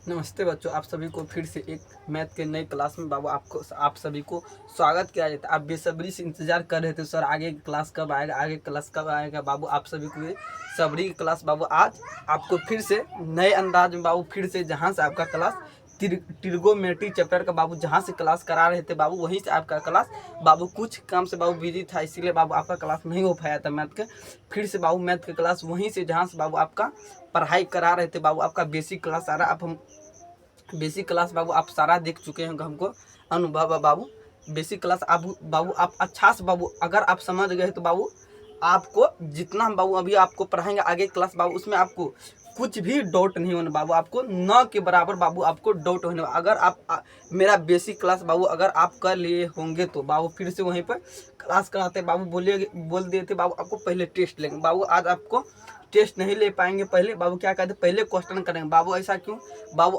नमस्ते बच्चों, आप सभी को फिर से एक मैथ के नए क्लास में बाबू आप सभी को स्वागत किया जाता है। आप बेसब्री से इंतजार कर रहे थे सर आगे क्लास कब आएगा, आगे क्लास कब आएगा। बाबू आप सभी को सबरी की क्लास बाबू आज आपको फिर से नए अंदाज में बाबू फिर से जहाँ से आपका क्लास ट्रिगोमेट्री चैप्टर का बाबू जहाँ से क्लास करा रहे थे बाबू वहीं से आपका क्लास बाबू कुछ काम से बाबू बिजी था, इसीलिए बाबू आपका क्लास नहीं हो पाया था मैथ के। फिर से बाबू मैथ के क्लास वहीं से जहाँ से बाबू आपका पढ़ाई करा रहे थे बाबू आपका बेसिक क्लास आ रहा। अब हम बेसिक क्लास बाबू आप सारा देख चुके हैं, हमको अनुभव है बाबू। बेसिक क्लास आप बाबू आप अच्छा से बाबू अगर आप समझ गए तो बाबू आपको जितना हम बाबू अभी आपको पढ़ाएंगे आगे क्लास बाबू उसमें आपको कुछ भी डाउट नहीं होने बाबू, आपको न के बराबर बाबू आपको डाउट होने। अगर आप मेरा बेसिक क्लास बाबू अगर आप कर लिए होंगे तो बाबू फिर से वहीं पर क्लास कराते बाबू बोल दिए थे बाबू आपको पहले टेस्ट लेंगे। बाबू आज आपको टेस्ट नहीं ले पाएंगे, पहले बाबू क्या कहते पहले क्वेश्चन करेंगे बाबू। ऐसा क्यों बाबू?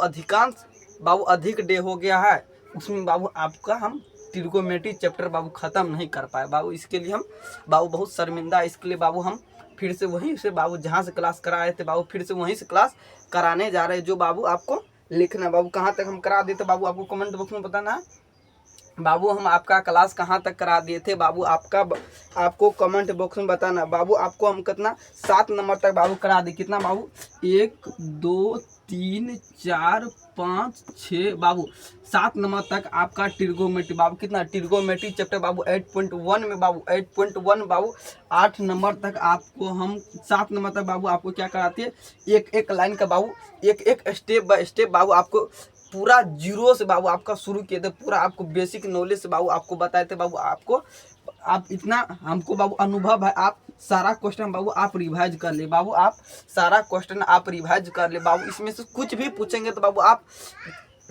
अधिक डे हो गया है, उसमें बाबू आपका हम ट्रिगोमेट्री चैप्टर बाबू ख़त्म नहीं कर पाए बाबू। इसके लिए हम बाबू बहुत शर्मिंदा, इसके लिए बाबू हम फिर से वहीं से बाबू जहाँ से क्लास कराए थे बाबू फिर से वहीं से क्लास कराने जा रहे हैं। जो बाबू आपको लिखना बाबू कहाँ तक हम करा देते बाबू आपको कमेंट बॉक्स में बताना है बाबू। हम आपका क्लास कहाँ तक करा दिए थे बाबू आपको कमेंट बॉक्स में बताना बाबू। आपको हम कितना 7 नंबर तक बाबू करा दिए। कितना बाबू? 1 2 3 4 5 6 बाबू 7 नंबर तक आपका ट्रिगोमेट्री बाबू कितना ट्रिगोमेट्री चैप्टर बाबू 8.1 में बाबू 8.1 बाबू 8 नंबर तक आपको हम 7 नंबर तक बाबू आपको क्या कराते हैं, एक एक लाइन का बाबू एक स्टेप बाय स्टेप बाबू आपको पूरा जीरो से बाबू आपका शुरू किए थे, पूरा आपको बेसिक नॉलेज से बाबू आपको बताए थे बाबू। आप इतना हमको बाबू अनुभव है, आप सारा क्वेश्चन बाबू आप रिवाइज कर ले बाबू, आप सारा क्वेश्चन आप रिवाइज कर ले बाबू। इसमें से कुछ भी पूछेंगे तो बाबू आप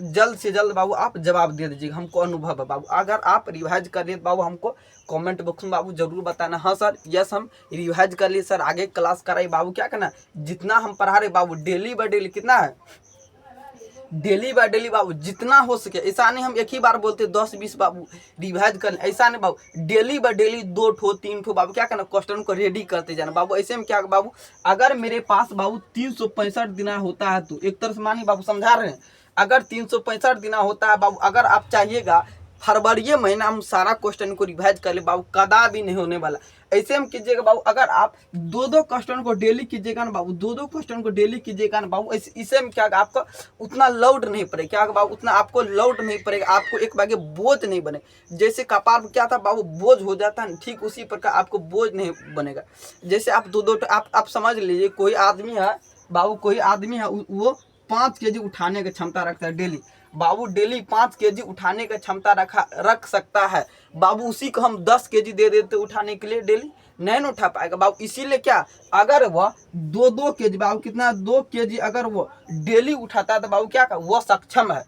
जल्द से जल्द बाबू आप जवाब दे दीजिएगा, हमको अनुभव है बाबू। अगर आप रिवाइज कर लिए बाबू हमको कमेंट बॉक्स में बाबू जरूर बताना, हाँ सर यस हम रिवाइज कर लिए सर, आगे क्लास कराई बाबू। क्या करना, जितना हम पढ़ा रहे बाबू डेली बाय डेली, कितना है डेली बाय डेली बाबू जितना हो सके। ऐसा नहीं हम एक ही बार बोलते 10-20 बाबू रिवाइज कर, ऐसा नहीं बाबू, डेली बाय डेली 2 ठो 3 ठो बाबू क्या करना क्वेश्चन को रेडी करते जाना बाबू। ऐसे में क्या बाबू, अगर मेरे पास बाबू 365 दिन होता है तो एक तरह से मानिए बाबू समझा रहे हैं, अगर 365 दिन होता है बाबू, अगर आप चाहिएगा फरवरी महीना हम सारा क्वेश्चन को रिवाइज कर ले बाबू, कदा भी नहीं होने वाला। ऐसे में कीजिएगा बाबू, अगर आप 2-2 क्वेश्चन को डेली कीजिएगा ना बाबू, 2-2 क्वेश्चन को डेली कीजिएगा ना बाबू, इससे में क्या आपका उतना लोड नहीं पड़ेगा। क्या बाबू उतना आपको लोड नहीं पड़ेगा, आपको एक बार बोझ नहीं बने। जैसे कपार पर क्या था बाबू बोझ हो जाता है, ठीक उसी प्रकार आपको बोझ नहीं बनेगा। जैसे आप 2-2 आप समझ लीजिए कोई आदमी है बाबू, कोई आदमी है वो 5 केजी उठाने की क्षमता रखता है डेली बाबू, डेली 5 केजी उठाने की क्षमता रख सकता है बाबू। उसी को हम 10 केजी दे देते उठाने के लिए, डेली नहीं उठा पाएगा बाबू। इसीलिए क्या, अगर वह 2-2 केजी बाबू कितना 2 केजी अगर वो डेली उठाता है तो बाबू क्या का वो सक्षम है।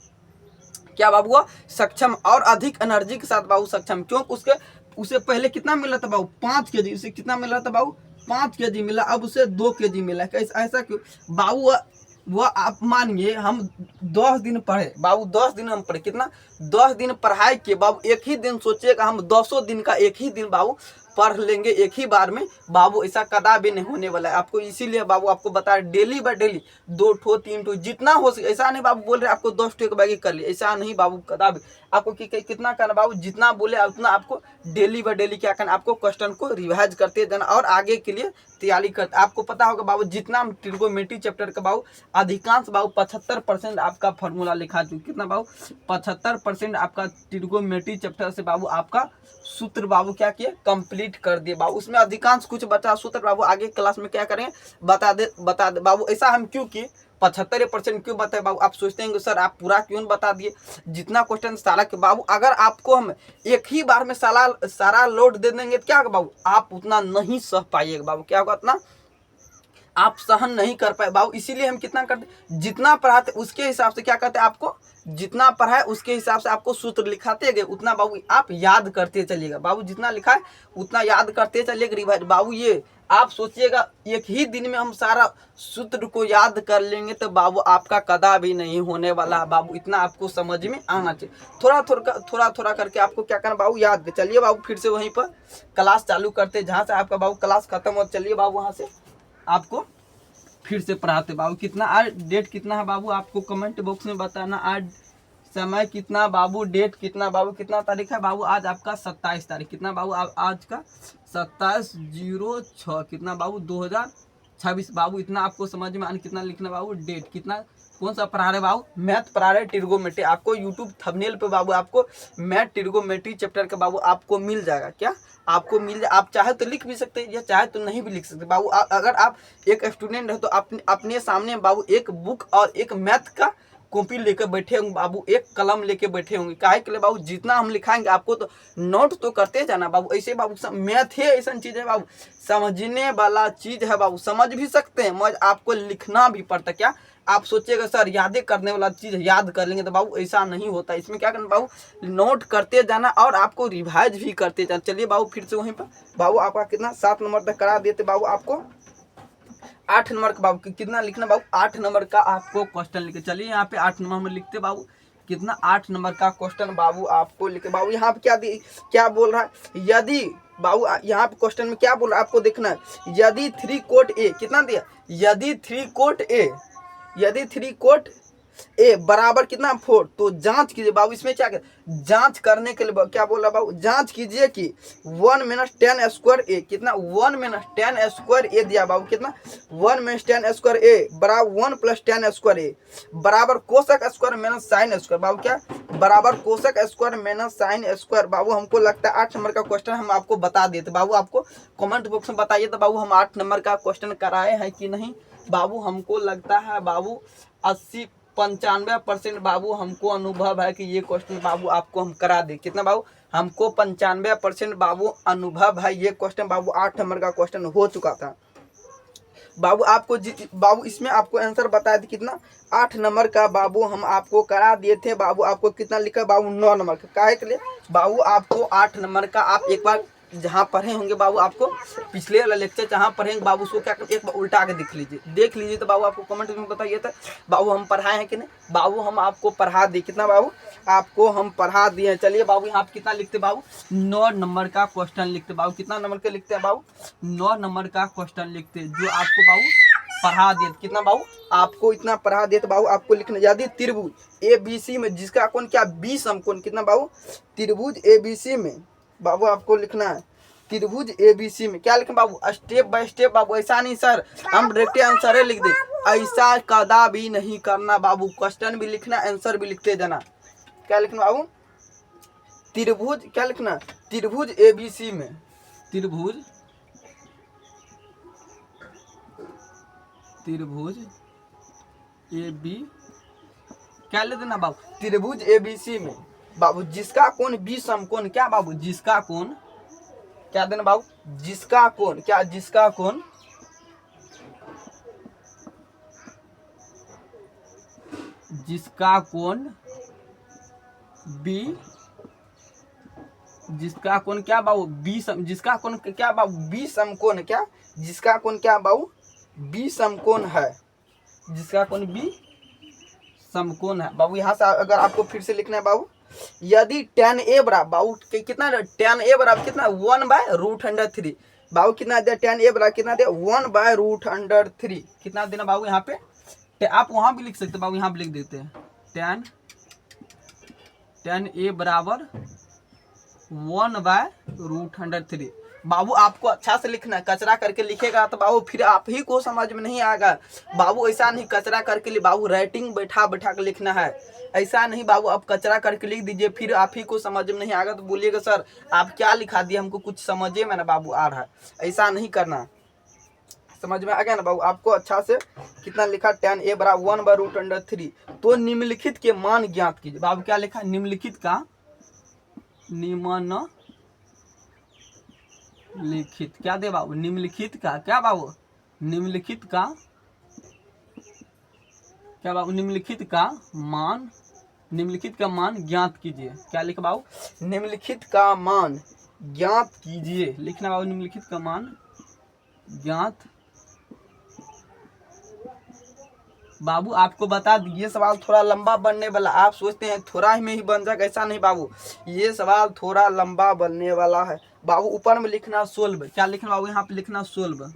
क्या बाबू वो सक्षम और अधिक एनर्जी के साथ बाबू सक्षम, क्योंकि उसे पहले कितना मिला था बाबू 5 केजी, उसे कितना मिला था बाबू 5 केजी मिला, अब उसे 2 केजी मिला। कैसे ऐसा क्यों बाबू? वो आप मानिए हम 10 दिन पढ़े बाबू, 10 दिन हम पढ़े, कितना 10 दिन पढ़ाई के बाबू एक ही दिन सोचिएगा हम 200 दिन का एक ही दिन बाबू पढ़ लेंगे एक ही बार में बाबू, ऐसा कदा भी नहीं होने वाला है आपको। इसीलिए बाबू आपको बता डेली बाय डेली 2 ठो 3 ठो जितना हो सके। ऐसा नहीं बाबू बोल रहे आपको 10 ठो एक बार कर लिए, ऐसा नहीं बाबू कदा भी। आपको कितना करना बाबू, जितना बोले उतना आपको डेली बाय डेली क्या करना, आपको क्वेश्चन को रिवाइज करते जाना और आगे के लिए तैयारी करते। आपको पता होगा बाबू जितना हम ट्रिगोमेट्री चैप्टर का बाबू अधिकांश बाबू 75% आपका फॉर्मूला लिखा चुके। कितना बाबू 75% आपका ट्रिगोमेट्री चैप्टर से बाबू आपका सूत्र बाबू क्या किए कंप्लीट कर दिए बाबू। उसमें अधिकांश कुछ बचा सूत्र बाबू आगे क्लास में क्या करें बता दे बाबू। ऐसा हम क्यों किए 75% क्यों बताए बाबू? आप सोचते हैं सर आप पूरा क्यों बता दिए, जितना क्वेश्चन सारा के बाबू अगर आपको हम एक ही बार में सारा लोड दे देंगे तो क्या होगा बाबू, आप उतना नहीं सह पाइएगा बाबू। क्या होगा उतना आप सहन नहीं कर पाए बाबू। इसीलिए हम कितना करते, जितना पढ़ाते उसके हिसाब से क्या करते, आपको जितना पढ़ाए उसके हिसाब से आपको सूत्र लिखाते गए उतना बाबू आप याद करते चलिएगा बाबू, जितना लिखा है उतना याद करते चलिएगा रिवाइज बाबू। ये आप सोचिएगा एक ही दिन में हम सारा सूत्र को याद कर लेंगे तो बाबू आपका कदा भी नहीं होने वाला बाबू। इतना आपको समझ में आना चाहिए, थोड़ा थोड़ा करके आपको क्या करना बाबू याद। चलिए बाबू फिर से वहीं पर क्लास चालू करते, जहाँ से आपका बाबू क्लास खत्म हो चलिए बाबू वहाँ से आपको फिर से पढ़ाते बाबू। कितना आज डेट कितना है बाबू, आपको कमेंट बॉक्स में बताना। आज समय कितना बाबू, डेट कितना बाबू, कितना तारीख है बाबू, आज आपका 27 तारीख। कितना बाबू, आज का 27/06 कितना बाबू 2026 बाबू। इतना आपको समझ में आने कितना लिखना बाबू, डेट कितना, कौन सा पढ़ा रहे बाबू, मैथ पढ़ा रहे ट्रिगोनोमेट्री। आपको यूट्यूब थंबनेल पे बाबू आपको मैथ ट्रिगोनोमेट्री चैप्टर का बाबू आपको मिल जाएगा। क्या आपको मिल जाए, आप चाहे तो लिख भी सकते हैं या चाहे तो नहीं भी लिख सकते बाबू। अगर आप एक स्टूडेंट है तो अपने सामने बाबू एक बुक और एक मैथ का कॉपी लेकर बैठे होंगे बाबू, एक कलम लेके बैठे होंगे। काहे के लिए बाबू, जितना हम लिखाएंगे आपको तो नोट तो करते जाना बाबू। ऐसे बाबू मैथ है ऐसा चीज है बाबू, समझने वाला चीज है बाबू, समझ भी सकते हैं मगर आपको लिखना भी पड़ता। क्या आप सोचिएगा सर यादें करने वाला चीज याद कर लेंगे, तो बाबू ऐसा नहीं होता। इसमें क्या करना बाबू, नोट करते जाना और आपको रिवाइज भी करते जाना। चलिए बाबू फिर से वहीं पर बाबू आपका कितना 7 नंबर तक करा देते बाबू। आपको 8 नंबर का बाबू कितना लिखना बाबू, 8 नंबर का आपको क्वेश्चन लिखे। चलिए यहाँ पे 8 नंबर में लिखते बाबू कितना, 8 नंबर का क्वेश्चन बाबू आपको लिखे। बाबू यहाँ पे क्या बोल रहा है, यदि बाबू यहाँ पे क्वेश्चन में क्या बोल रहा है आपको देखना है। यदि 3 कोट ए कितना दिया, यदि 3 कोट ए, यदि 3 कोट ए बराबर कितना 4, तो जांच कीजिए बाबू। इसमें क्या जांच करने के लिए क्या बोल रहा बाबू, जांच कीजिए कि 1 - 10 स्क्वायर ए कितना, 1 - 10 स्क्वायर ए दिया बाबू। कितना 1 - 10 स्क्वायर ए बराबर 1 + 10 स्क्वायर ए बराबर कोसक स्क्वायर माइनस साइन स्क्वायर बाबू। क्या बराबर कोसक स्क्वायर माइनस साइन स्क्वायर बाबू। हमको लगता है 8 नंबर का क्वेश्चन हम आपको बता देते बाबू। आपको कमेंट बॉक्स में बताइए तो बाबू हम 8 नंबर का क्वेश्चन कराए हैं कि नहीं बाबू। हमको लगता है बाबू 80-95% बाबू हमको अनुभव है कि ये क्वेश्चन बाबू आपको हम करा दे। कितना बाबू, हमको 95% बाबू अनुभव है। ये क्वेश्चन बाबू 8 नंबर का क्वेश्चन हो चुका था बाबू। आपको बाबू इसमें आपको आंसर बताया था कितना, 8 नंबर का बाबू हम आपको करा दिए थे बाबू। आपको कितना लिखा बाबू, 9 नंबर का। काहे के लिए बाबू, आपको 8 नंबर का आप एक बार जहाँ पढ़े होंगे बाबू, आपको पिछले वाला लेक्चर जहाँ पढ़ेंगे बाबू उसको क्या एक बार उल्टा के देख लीजिए तो बाबू आपको कमेंट में बताइए तो बाबू हम पढ़ाए हैं कि नहीं बाबू। हम आपको पढ़ा दिए कितना बाबू, आपको हम पढ़ा दिए। चलिए बाबू यहाँ पे कितना लिखते बाबू, 9 नंबर का क्वेश्चन लिखते बाबू। कितना नंबर का लिखते हैं बाबू, 9 नंबर का क्वेश्चन लिखते जो आपको बाबू पढ़ा दिए। कितना बाबू, आपको इतना पढ़ा दिए तो बाबू आपको लिखना, यदि त्रिभुज ABC में जिसका कोण क्या 20 समकोण, कितना बाबू त्रिभुज ABC में बाबू आपको लिखना है। त्रिभुज ABC में क्या लिखें बाबू, स्टेप बाय स्टेप बाबू। ऐसा नहीं सर हम डायरेक्ट आंसर लिख दे, ऐसा कदा भी नहीं करना बाबू। क्वेश्चन भी लिखना, आंसर भी लिखते जाना। क्या लिखना बाबू, त्रिभुज क्या लिखना, त्रिभुज ABC में, त्रिभुज AB क्या लिख देना बाबू, त्रिभुज ABC में बाबू जिसका कोण 20 समकोण, क्या बाबू जिसका कोण क्या देना बाबू, जिसका कोण क्या, जिसका कोण B, जिसका कोण क्या बाबू 20, जिसका कोण क्या बाबू 20 समकोण, क्या जिसका कोण क्या बाबू 20 समकोण है, जिसका कोण 20 समकोण है बाबू। यहाँ से अगर आपको फिर से लिखना है बाबू, यदि tan A बराबर बाबू कितना, tan A बराबर कितना 1/√3 बाबू। कितना दिया tan A बराबर कितना दिया 1/√3 कितना देना बाबू। यहाँ पे आप वहां भी लिख सकते बाबू, यहाँ भी लिख देते हैं tan A बराबर 1/√3 बाबू। आपको अच्छा से लिखना है, कचरा करके लिखेगा तो बाबू फिर आप ही को समझ में नहीं आएगा बाबू। ऐसा नहीं कचरा करके लिए बाबू, राइटिंग बैठा के लिखना है। ऐसा नहीं बाबू आप कचरा करके लिख दीजिए फिर आप ही को समझ में नहीं आएगा तो बोलिएगा सर आप क्या लिखा दिए, हमको कुछ समझे में ना बाबू आ रहा है। ऐसा नहीं करना, समझ में आ गया ना बाबू। आपको अच्छा से कितना लिखा tan A बराबर 1/√3। तो निम्नलिखित के मान ज्ञात कीजिए बाबू। क्या लिखा, निम्नलिखित का, निम्नलिखित क्या दे बाबू, निम्नलिखित का क्या बाबू, निम्नलिखित का क्या बाबू, निम्नलिखित का मान, निम्नलिखित का मान ज्ञात कीजिए। क्या लिखा बाबू, निम्नलिखित का मान ज्ञात कीजिए लिखना बाबू। निम्नलिखित का मान ज्ञात बाबू। आपको बता दी ये सवाल थोड़ा लंबा बनने वाला, आप सोचते हैं थोड़ा ही में ही बन जाएगा, ऐसा नहीं बाबू। ये सवाल थोड़ा लंबा बनने वाला है बाबू। ऊपर में लिखना 16, क्या लिखना बाबू, यहाँ पे लिखना 16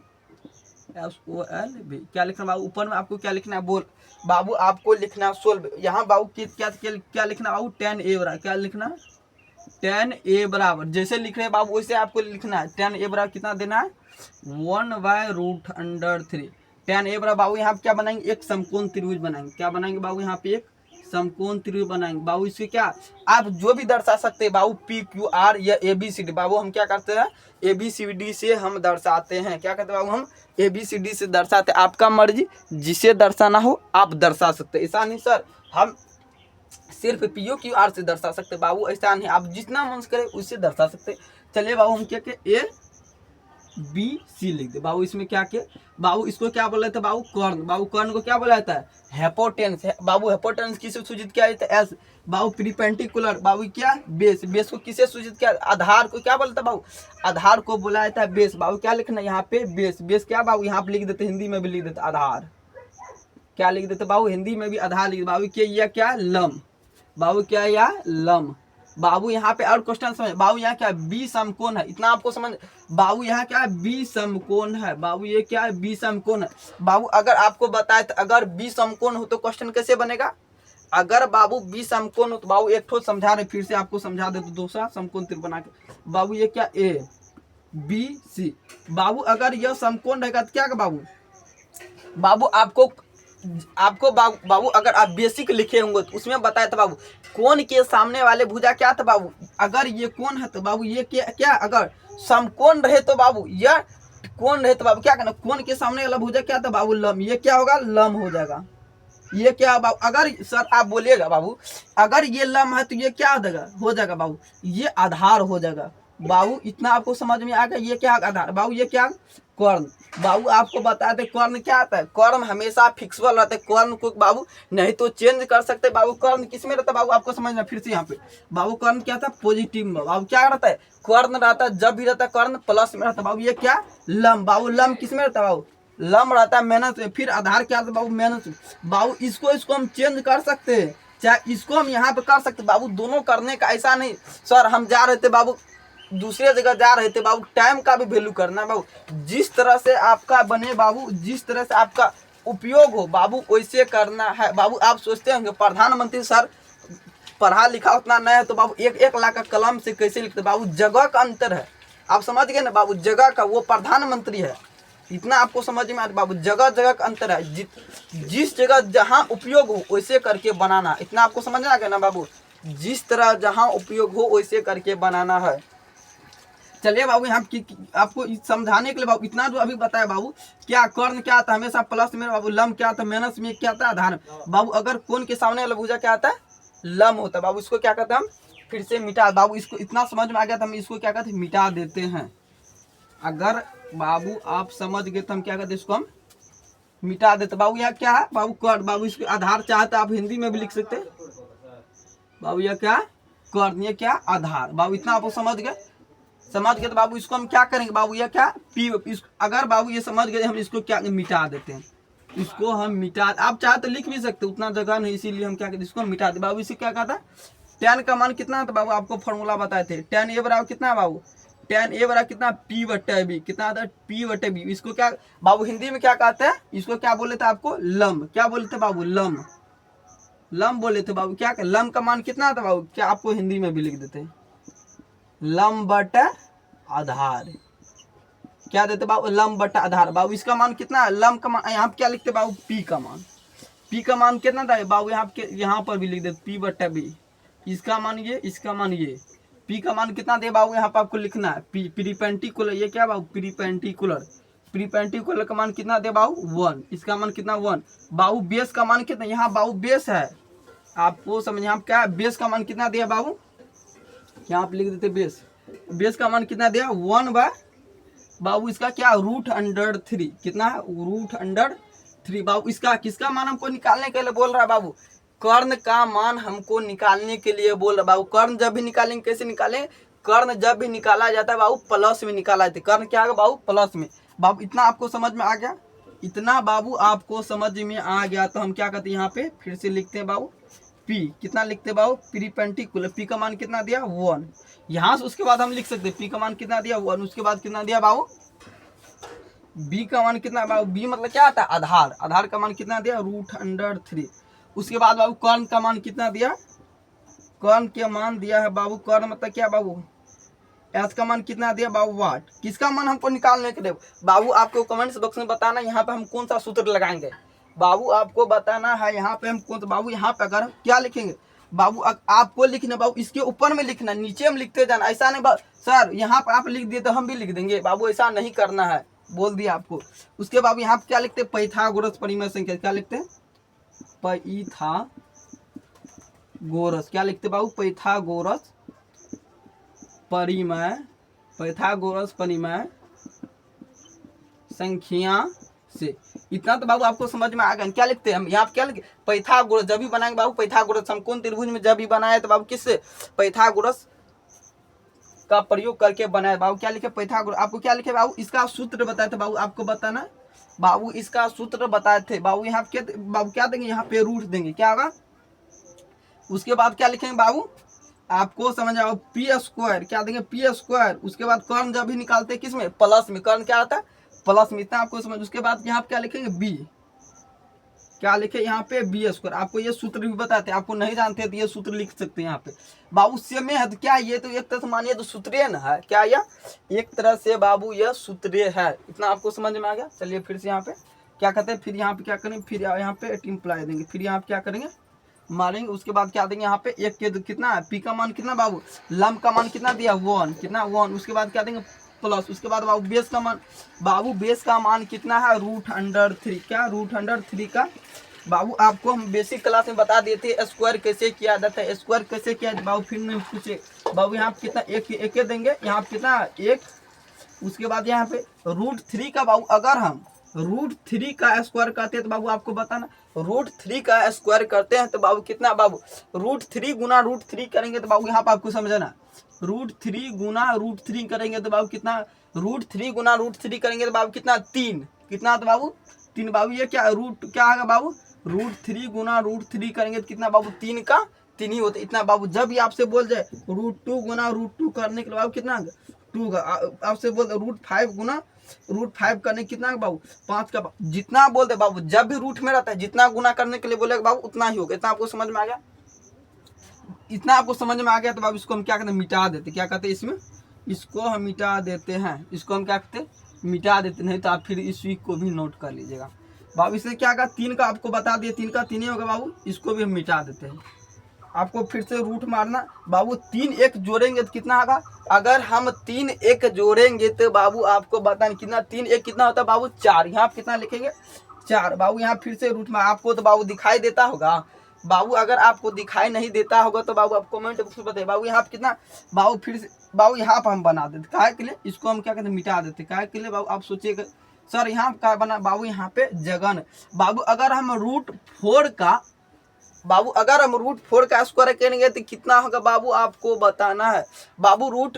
SOLV। क्या लिखना बाबू, ऊपर में आपको क्या लिखना है बोल बाबू, आपको लिखना है सोल्व। यहाँ बाबू क्या लिखना बाबू, 10a बराबर, क्या लिखना, 10a बराबर, जैसे लिख रहे हैं बाबू वैसे आपको लिखना है। 10a बराबर कितना देना है, 1/√3। 10a बराबर बाबू यहाँ पे क्या बनाएंगे, एक समकोण त्रिभुज बनाएंगे। क्या बनाएंगे बाबू, यहाँ पे एक समकोण त्रिभुज बनाएंगे बाबू। इससे क्या आप जो भी दर्शा सकते हैं बाबू, PQR या ABCD। बाबू हम क्या करते हैं, ABCD से हम दर्शाते हैं। क्या कहते हैं बाबू, हम ABCD से दर्शाते हैं। आपका मर्जी, जिसे दर्शाना हो आप दर्शा सकते हैं। ऐसा नहीं सर हम सिर्फ PQR से दर्शा सकते बाबू, ऐसा नहीं, आप जितना मन करे उससे दर्शा सकते। चलिए बाबू हम क्या के ABC लिख दे बाबू। इसमें क्या के बाबू, इसको क्या बोला था बाबू, कर्ण। बाबू कर्ण को क्या बोला जाता है, हेपोटेंस। बाबू हेपोटेंस किसे सूचित किया जाता है, एस। बाबू प्रीपेंटिकुलर बाबू क्या, बेस। बेस को किसे सूचित किया, आधार को क्या बोलता है बाबू, आधार को बोला जाता है बेस। बाबू क्या लिखना है यहाँ पे, बेस। बेस क्या बाबू, यहाँ पे लिख देते, हिंदी में भी लिख देते आधार। क्या लिख देते बाबू, हिंदी में भी आधार लिख बाबू। क्या लम बाबू, क्या या लम। बाबू यहाँ पे और क्वेश्चन समझ बाबू, यहाँ क्या बी समकोण है, इतना आपको समझ बाबू। यहाँ क्या बी समकोण है बाबू, ये क्या है बी समकोण है बाबू। अगर आपको बताए तो अगर बी समकोण हो तो क्वेश्चन कैसे बनेगा, अगर बाबू बी समकोण हो तो बाबू एक ठो समझा रहे, फिर से आपको समझा दे तो दूसरा समकोण त्रिभुज बना के बाबू, ये क्या ABC बाबू। अगर यह समकोण रहेगा तो क्या बाबू, बाबू आपको बाबू अगर आप बेसिक लिखे होंगे तो उसमें बताया था बाबू, कोण के सामने वाले भुजा क्या था बाबू, अगर ये कोण है तो बाबू ये क्या अगर समकोण रहे तो बाबू, यह कोण रहे तो बाबू क्या करना, कोण के सामने वाला भुजा क्या था बाबू, लम। ये क्या होगा, लम हो जाएगा। ये क्या बाबू, अगर सर आप बोलिएगा बाबू, अगर ये लम है तो ये क्या हो जाएगा बाबू, ये आधार हो जाएगा बाबू। इतना आपको समझ में आ गया, ये क्या आधार बाबू, ये क्या कर्ण। बाबू आपको बताया थे कर्ण क्या आता है, कर्ण हमेशा फिक्सबल रहता है। कर्ण को बाबू नहीं तो चेंज कर सकते बाबू। कर्ण किस में रहता है बाबू, आपको समझना फिर से यहाँ पे बाबू, कर्ण क्या था, पॉजिटिव में बाबू। क्या रहता है, कर्ण रहता है, जब भी रहता है कर्ण प्लस में रहता है बाबू। ये क्या लम बाबू, लम किस में रहता है बाबू, लम रहता है मेहनत में। फिर आधार क्या आता है बाबू, मेहनत बाबू। इसको हम चेंज कर सकते हैं, चाहे इसको हम यहाँ पे कर सकते बाबू, दोनों करने का ऐसा नहीं। सर हम जा रहे थे बाबू, दूसरे जगह जा रहे थे बाबू, टाइम का भी वैल्यू करना बाबू। जिस तरह से आपका बने बाबू, जिस तरह से आपका उपयोग हो बाबू, वैसे करना है बाबू। आप सोचते होंगे प्रधानमंत्री सर पढ़ा लिखा उतना नहीं है तो बाबू एक लाख का कलम से कैसे लिखते बाबू, जगह का अंतर है। आप समझ गए ना बाबू, जगह का, वो प्रधानमंत्री है। इतना आपको समझ में आ रहा बाबू, जगह जगह का अंतर है। जिस जगह जहाँ उपयोग हो वैसे करके बनाना, इतना आपको समझ आ गया ना बाबू। जिस तरह जहाँ उपयोग हो वैसे करके बनाना है। चलिए बाबू यहाँ आपको समझाने के लिए बाबू इतना जो अभी बताया बाबू, क्या कर्ण क्या आता है हमेशा प्लस में बाबू, लम क्या आता है माइनस में, क्या आता है आधार बाबू। अगर कोण के सामने वाला भुजा क्या आता है, लम होता है बाबू। इसको क्या कहते हैं हम, फिर से मिटा बाबू। इसको इतना समझ में आ गया तो हम इसको क्या कहते हैं, मिटा देते हैं। अगर बाबू आप समझ गए तो हम क्या कहते हैं, इसको हम मिटा देते बाबू। यहाँ क्या है बाबू, कर्ण बाबू। इसको आधार चाहते आप हिंदी में भी लिख सकते हैं बाबू। यह क्या कर्ण, ये क्या आधार बाबू। इतना आप समझ गए तो बाबू इसको हम क्या करेंगे बाबू, ये क्या अगर बाबू ये समझ गए, हम इसको क्या मिटा देते हैं। इसको हम मिटा, आप चाहे तो लिख भी सकते, उतना जगह नहीं, इसीलिए हम क्या कहते हैं, इसको मिटा दे बाबू। इसे क्या कहता है, tan का मान कितना था बाबू, आपको फॉर्मूला बताए थे। tan a बराबर कितना है बाबू, tan a बराबर कितना, P/B। कितना आता है, P/B। इसको क्या बाबू हिंदी में क्या कहते हैं, इसको क्या बोले थे आपको, लम। क्या बोले थे बाबू, लम बोले थे बाबू। क्या लम का मान कितना था बाबू, क्या आपको हिंदी में भी लिख देते हैं, लम बटा आधार। क्या देते बाबू, लम बटा आधार बाबू। इसका मान कितना है, लम का मान यहाँ पे क्या लिखते बाबू, P का मान कितना था बाबू, यहाँ पर भी लिख देते P/B। इसका मान ये, इसका मान ये। P का मान कितना दे बाबू, यहाँ पर आपको लिखना है प्रीपेंटिकुलर। ये क्या बाबू, प्रीपेंटिकुलर का मान कितना दे बाबू, 1। इसका मान कितना, 1 बाबू। बेस का मान कितना, यहाँ बाबू बेस है, आपको समझ, यहाँ क्या बेस का मान कितना दिया बाबू, यहाँ पे लिख देते बेस का मान कितना दिया, 1 बाबू। इसका क्या, √3 कितना है, √3 बाबू। इसका किसका मान हमको निकालने के लिए बोल रहा है बाबू, कर्ण का मान हमको निकालने के लिए बोल रहा है बाबू। कर्ण जब भी निकालेंगे, कैसे निकालें, कर्ण जब भी निकाला जाता है बाबू प्लस में निकाला जाता है। कर्ण क्या होगा बाबू, प्लस में बाबू। इतना आपको समझ में आ गया, इतना बाबू आपको समझ में आ गया तो हम क्या कहते हैं, यहाँ पे फिर से लिखते हैं बाबू, P कितना लिखते बाबू, प्रीपेंटिकुलर। P का मान कितना दिया, 1। यहाँ से उसके बाद हम लिख सकते हैं P का मान कितना दिया, 1। उसके बाद कितना दिया बाबू, बी का मान कितना बाबू, बी मतलब क्या आता है आधार, आधार का मान कितना दिया √3। उसके बाद बाबू कर्ण का मान कितना दिया, कर्ण के मान दिया है बाबू, कर्ण मतलब क्या बाबू, एच का मान कितना दिया बाबू वाट। किसका मान हमको निकालने के लिए बाबू आपको कमेंट्स बॉक्स में बताना, यहाँ पे हम कौन सा सूत्र लगाएंगे बाबू, आपको बताना है यहाँ पे हम कौन सा बाबू, यहाँ पे अगर क्या लिखेंगे बाबू, आपको लिखना बाबू, इसके ऊपर में लिखना, नीचे में लिखते जाना, ऐसा नहीं सर यहाँ पे आप लिख दिए तो हम भी लिख देंगे बाबू, ऐसा नहीं करना है, बोल दिया आपको। उसके बाबू यहाँ पे क्या लिखते हैं, पाइथागोरस परिमेय संख्या, क्या लिखते हैं पाइथागोरस, क्या लिखते बाबू पाइथागोरस परिमेय, पाइथागोरस परिमेय संख्या से। इतना तो बाबू आपको समझ में आ गया। क्या लिखते हैं हम यहाँ पे, क्या लिखे पाइथागोरस, जब भी बनाएंगे बाबू पाइथागोरस, हम कौन त्रिभुज में जब भी बनाए तो बाबू किससे, पाइथागोरस का प्रयोग करके बनाए बाबू, क्या लिखे पाइथागोरस। आपको क्या लिखे बाबू, इसका सूत्र बताए थे बाबू, आपको बताना बाबू, इसका सूत्र बताए थे बाबू। यहाँ पे बाबू क्या देंगे, यहाँ पे रूट देंगे, क्या होगा। उसके बाद क्या लिखेंगे बाबू, आपको समझ आओ p², क्या देंगे p²। उसके बाद कर्ण जब भी निकालते हैं किस में, प्लस में, कर्ण क्या आता है प्लस में, इतना आपको समझ। उसके बाद यहाँ पे क्या लिखेंगे b, क्या लिखे यहाँ पे b²। आपको ये सूत्र भी बताते हैं, आपको नहीं जानते तो ये सूत्र लिख सकते हैं यहाँ पे बाबू। में है तो क्या, ये तो एक तरह से मानिए तो सूत्रीय न है, क्या यह एक तरह से बाबू यह सूत्रीय है। इतना आपको समझ में आ गया। चलिए फिर से यहाँ पे क्या कहते हैं, फिर यहाँ पे क्या करेंगे, फिर यहाँ पे टिम्प्लाई देंगे, फिर यहाँ पे क्या करेंगे मारेंगे। उसके बाद क्या देंगे यहाँ पे एक के कितना है, पी का मान कितना बाबू, लम का मान कितना दिया 1, कितना 1। उसके बाद क्या देंगे प्लस, उसके बाद बाबू बेस का मान, बाबू बेस का मान कितना है √3, क्या √3 का बाबू। आपको हम बेसिक क्लास में बता देते हैं स्क्वायर कैसे किया जाता है, स्क्वायर कैसे किया बाबू, फिर नहीं पूछे बाबू। यहाँ पे कितना एक देंगे, यहाँ पे कितना 1। उसके बाद यहाँ पे √3 का बाबू, अगर हम √3 का स्क्वायर करते हैं तो बाबू आपको बताना, √3 का स्क्वायर करते हैं तो बाबू कितना बाबू, √3 गुना √3 करेंगे तो बाबू यहाँ पे आपको समझना, √3 गुना √3 करेंगे तो बाबू कितना, √3 गुना √3 करेंगे तो बाबू कितना 3, कितना तो बाबू 3 बाबू। ये क्या रूट क्या आएगा बाबू, √3 गुना √3 करेंगे तो कितना बाबू 3 का 3 ही होता है, इतना बाबू। जब भी आपसे बोल जाए √2 गुना √2 करने के लिए बाबू कितना 2 का, आपसे बोल √5 गुना √5 करने कितना बाबू 5 का, जितना बोल दे बाबू, जब भी रूट में रहता है जितना गुना करने के लिए बोलेगा बाबू उतना ही होगा। इतना आपको समझ में आ गया, इतना आपको समझ में आ गया। तो बाबू इसको हम क्या कहते हैं, मिटा देते, क्या कहते हैं इसमें, इसको हम मिटा देते हैं, इसको हम क्या कहते हैं मिटा देते। नहीं तो आप फिर इस वीक को भी नोट कर लीजिएगा बाबू। इसने क्या कहा 3 का आपको बता दिया, 3 का 3 ही होगा बाबू, इसको भी हम मिटा देते हैं। आपको फिर से रूट मारना बाबू, 3 1 जोड़ेंगे तो कितना होगा, अगर हम 3 1 जोड़ेंगे तो बाबू आपको बताना कितना, 3 1 कितना होता है बाबू 4। यहाँ पे कितना लिखेंगे 4 बाबू। यहाँ फिर से रूट मार, आपको तो बाबू दिखाई देता होगा बाबू, अगर आपको दिखाई नहीं देता होगा तो बाबू आप कमेंट बॉक्स में बताइए बाबू। यहाँ पे कितना बाबू, फिर से बाबू यहाँ पर हम बना देते, काहे के लिए इसको हम क्या कहते हैं मिटा देते, काहे के लिए बाबू। आप सोचिएगा सर यहाँ क्या बना बाबू, यहाँ पे जगह बाबू, अगर हम √4 का बाबू, अगर हम √4 का स्क्वायर करेंगे तो कितना होगा बाबू, आपको बताना है बाबू।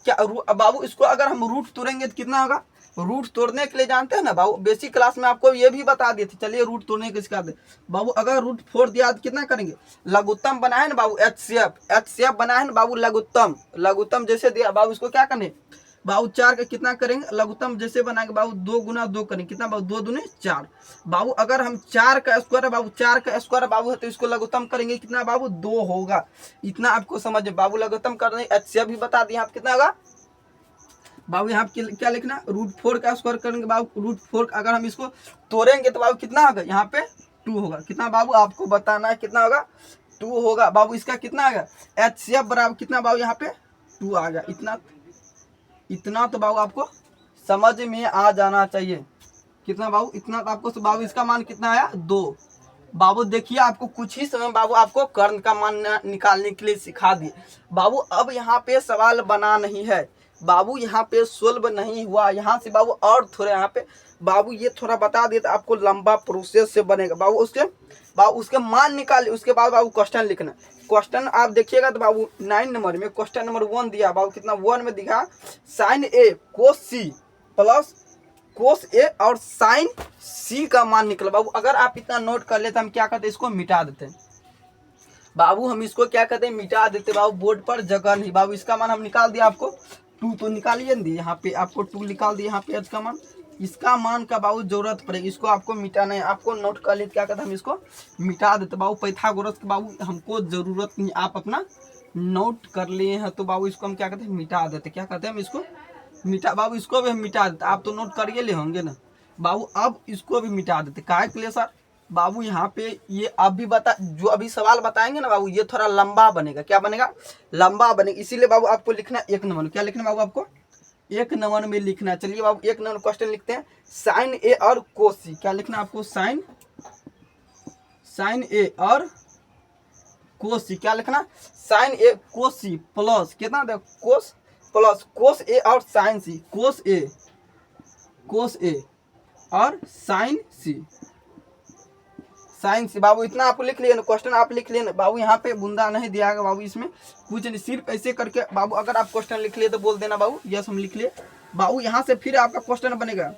बाबू इसको अगर हम रूट तोड़ेंगे तो कितना होगा, रूट तोड़ने के लिए जानते हैं ना बाबू, बेसिक क्लास में आपको ये भी बता दिए थे। चलिए रूट तोड़ने के सिखा दे बाबू। अगर √4 दिया तो कितना करेंगे, लघुत्तम बनाए ना बाबू, HCF बनाए है ना बाबू, लघुत्तम जैसे दिया बाबू, इसको क्या करने बाबू 4 का कितना करेंगे, लघुत्तम जैसे बनाएंगे बाबू 2 गुना 2 करेंगे, कितना बाबू 2 दूने 4 बाबू। अगर हम 4 का स्क्वायर है बाबू, 4 का स्क्वायर बाबू है तो इसको लघुत्तम करेंगे कितना बाबू 2 होगा। इतना आपको समझ बाबू, लघुत्तम करने HCF भी बता दिया, आप कितना होगा बाबू। यहाँ पे क्या लिखना, √4 का स्क्वायर करेंगे बाबू, √4 अगर हम इसको तोड़ेंगे तो बाबू कितना होगा, यहाँ पे 2 होगा, कितना बाबू आपको बताना है, कितना होगा 2 होगा बाबू। इसका कितना आएगा HCF बराबर कितना बाबू, यहाँ पे 2 आ गया। इतना तो बाबू आपको समझ में आ जाना चाहिए, कितना बाबू, इतना तो आपको बाबू। इसका मान कितना आया 2 बाबू। देखिए आपको कुछ ही समय बाबू आपको कर्ण का मान निकालने के लिए सिखा दिए बाबू। अब यहाँ पे सवाल बना नहीं है बाबू, यहाँ पे सोल्व नहीं हुआ। यहाँ से बाबू और थोड़ा यहाँ पे बाबू ये थोड़ा बता दिए तो आपको लंबा प्रोसेस से बनेगा बाबू। उसके मान निकाले, उसके बाद बाबू क्वेश्चन लिखना। क्वेश्चन आप देखिएगा तो बाबू 9 नंबर में क्वेश्चन नंबर 1 दिया बाबू, कितना 1 में दिखा sin A cos C plus cos A और sin C का मान निकला बाबू। अगर आप इतना नोट कर लेते हम क्या करते, इसको मिटा देते बाबू। हम इसको क्या कहते हैं मिटा देते बाबू, बोर्ड पर जगह नहीं बाबू। इसका मान हम निकाल दिया, आपको 2 तो निकालिए ना, यहाँ पे आपको 2 निकाल दिया, यहाँ पे h का मान इसका मान का बाबू जरूरत पड़ेगी, इसको आपको मिटाना है, आपको नोट कर लेते क्या कहते हैं हम इसको मिटा देते बाबू। पाइथागोरस के बाबू हमको जरूरत नहीं, आप अपना नोट कर लिए हैं तो बाबू इसको हम क्या कहते हैं मिटा देते, क्या कहते हैं हम इसको मिटा बाबू, इसको भी हम मिटा देते। आप तो नोट करिए ले होंगे ना बाबू, अब इसको भी मिटा देते। काहे के लिए सर बाबू यहाँ पे ये अभी बता जो अभी सवाल बताएंगे ना बाबू ये थोड़ा लंबा बनेगा, क्या बनेगा लंबा बनेगा, इसीलिए बाबू आपको लिखना 1 नंबर। क्या लिखना बाबू आपको 1 नंबर में लिखना। चलिए बाबू 1 नंबर क्वेश्चन लिखते हैं, साइन ए और कोस सी। क्या लिखना आपको साइन ए और कोस सी। क्या लिखना साइन ए कोस सी प्लस कितना दे कोस प्लस कोस ए और साइन सी, कोस ए और साइन सी बाबू इतना आपको लिख लिया ना, क्वेश्चन आप लिख लिए ना बाबू। यहाँ पे बूंदा नहीं दिया गया बाबू, इसमें कुछ नहीं, सिर्फ ऐसे करके बाबू अगर आप क्वेश्चन लिख लिए तो बोल देना बाबू यस हम लिख लिए बाबू। यहाँ से फिर आपका क्वेश्चन बनेगा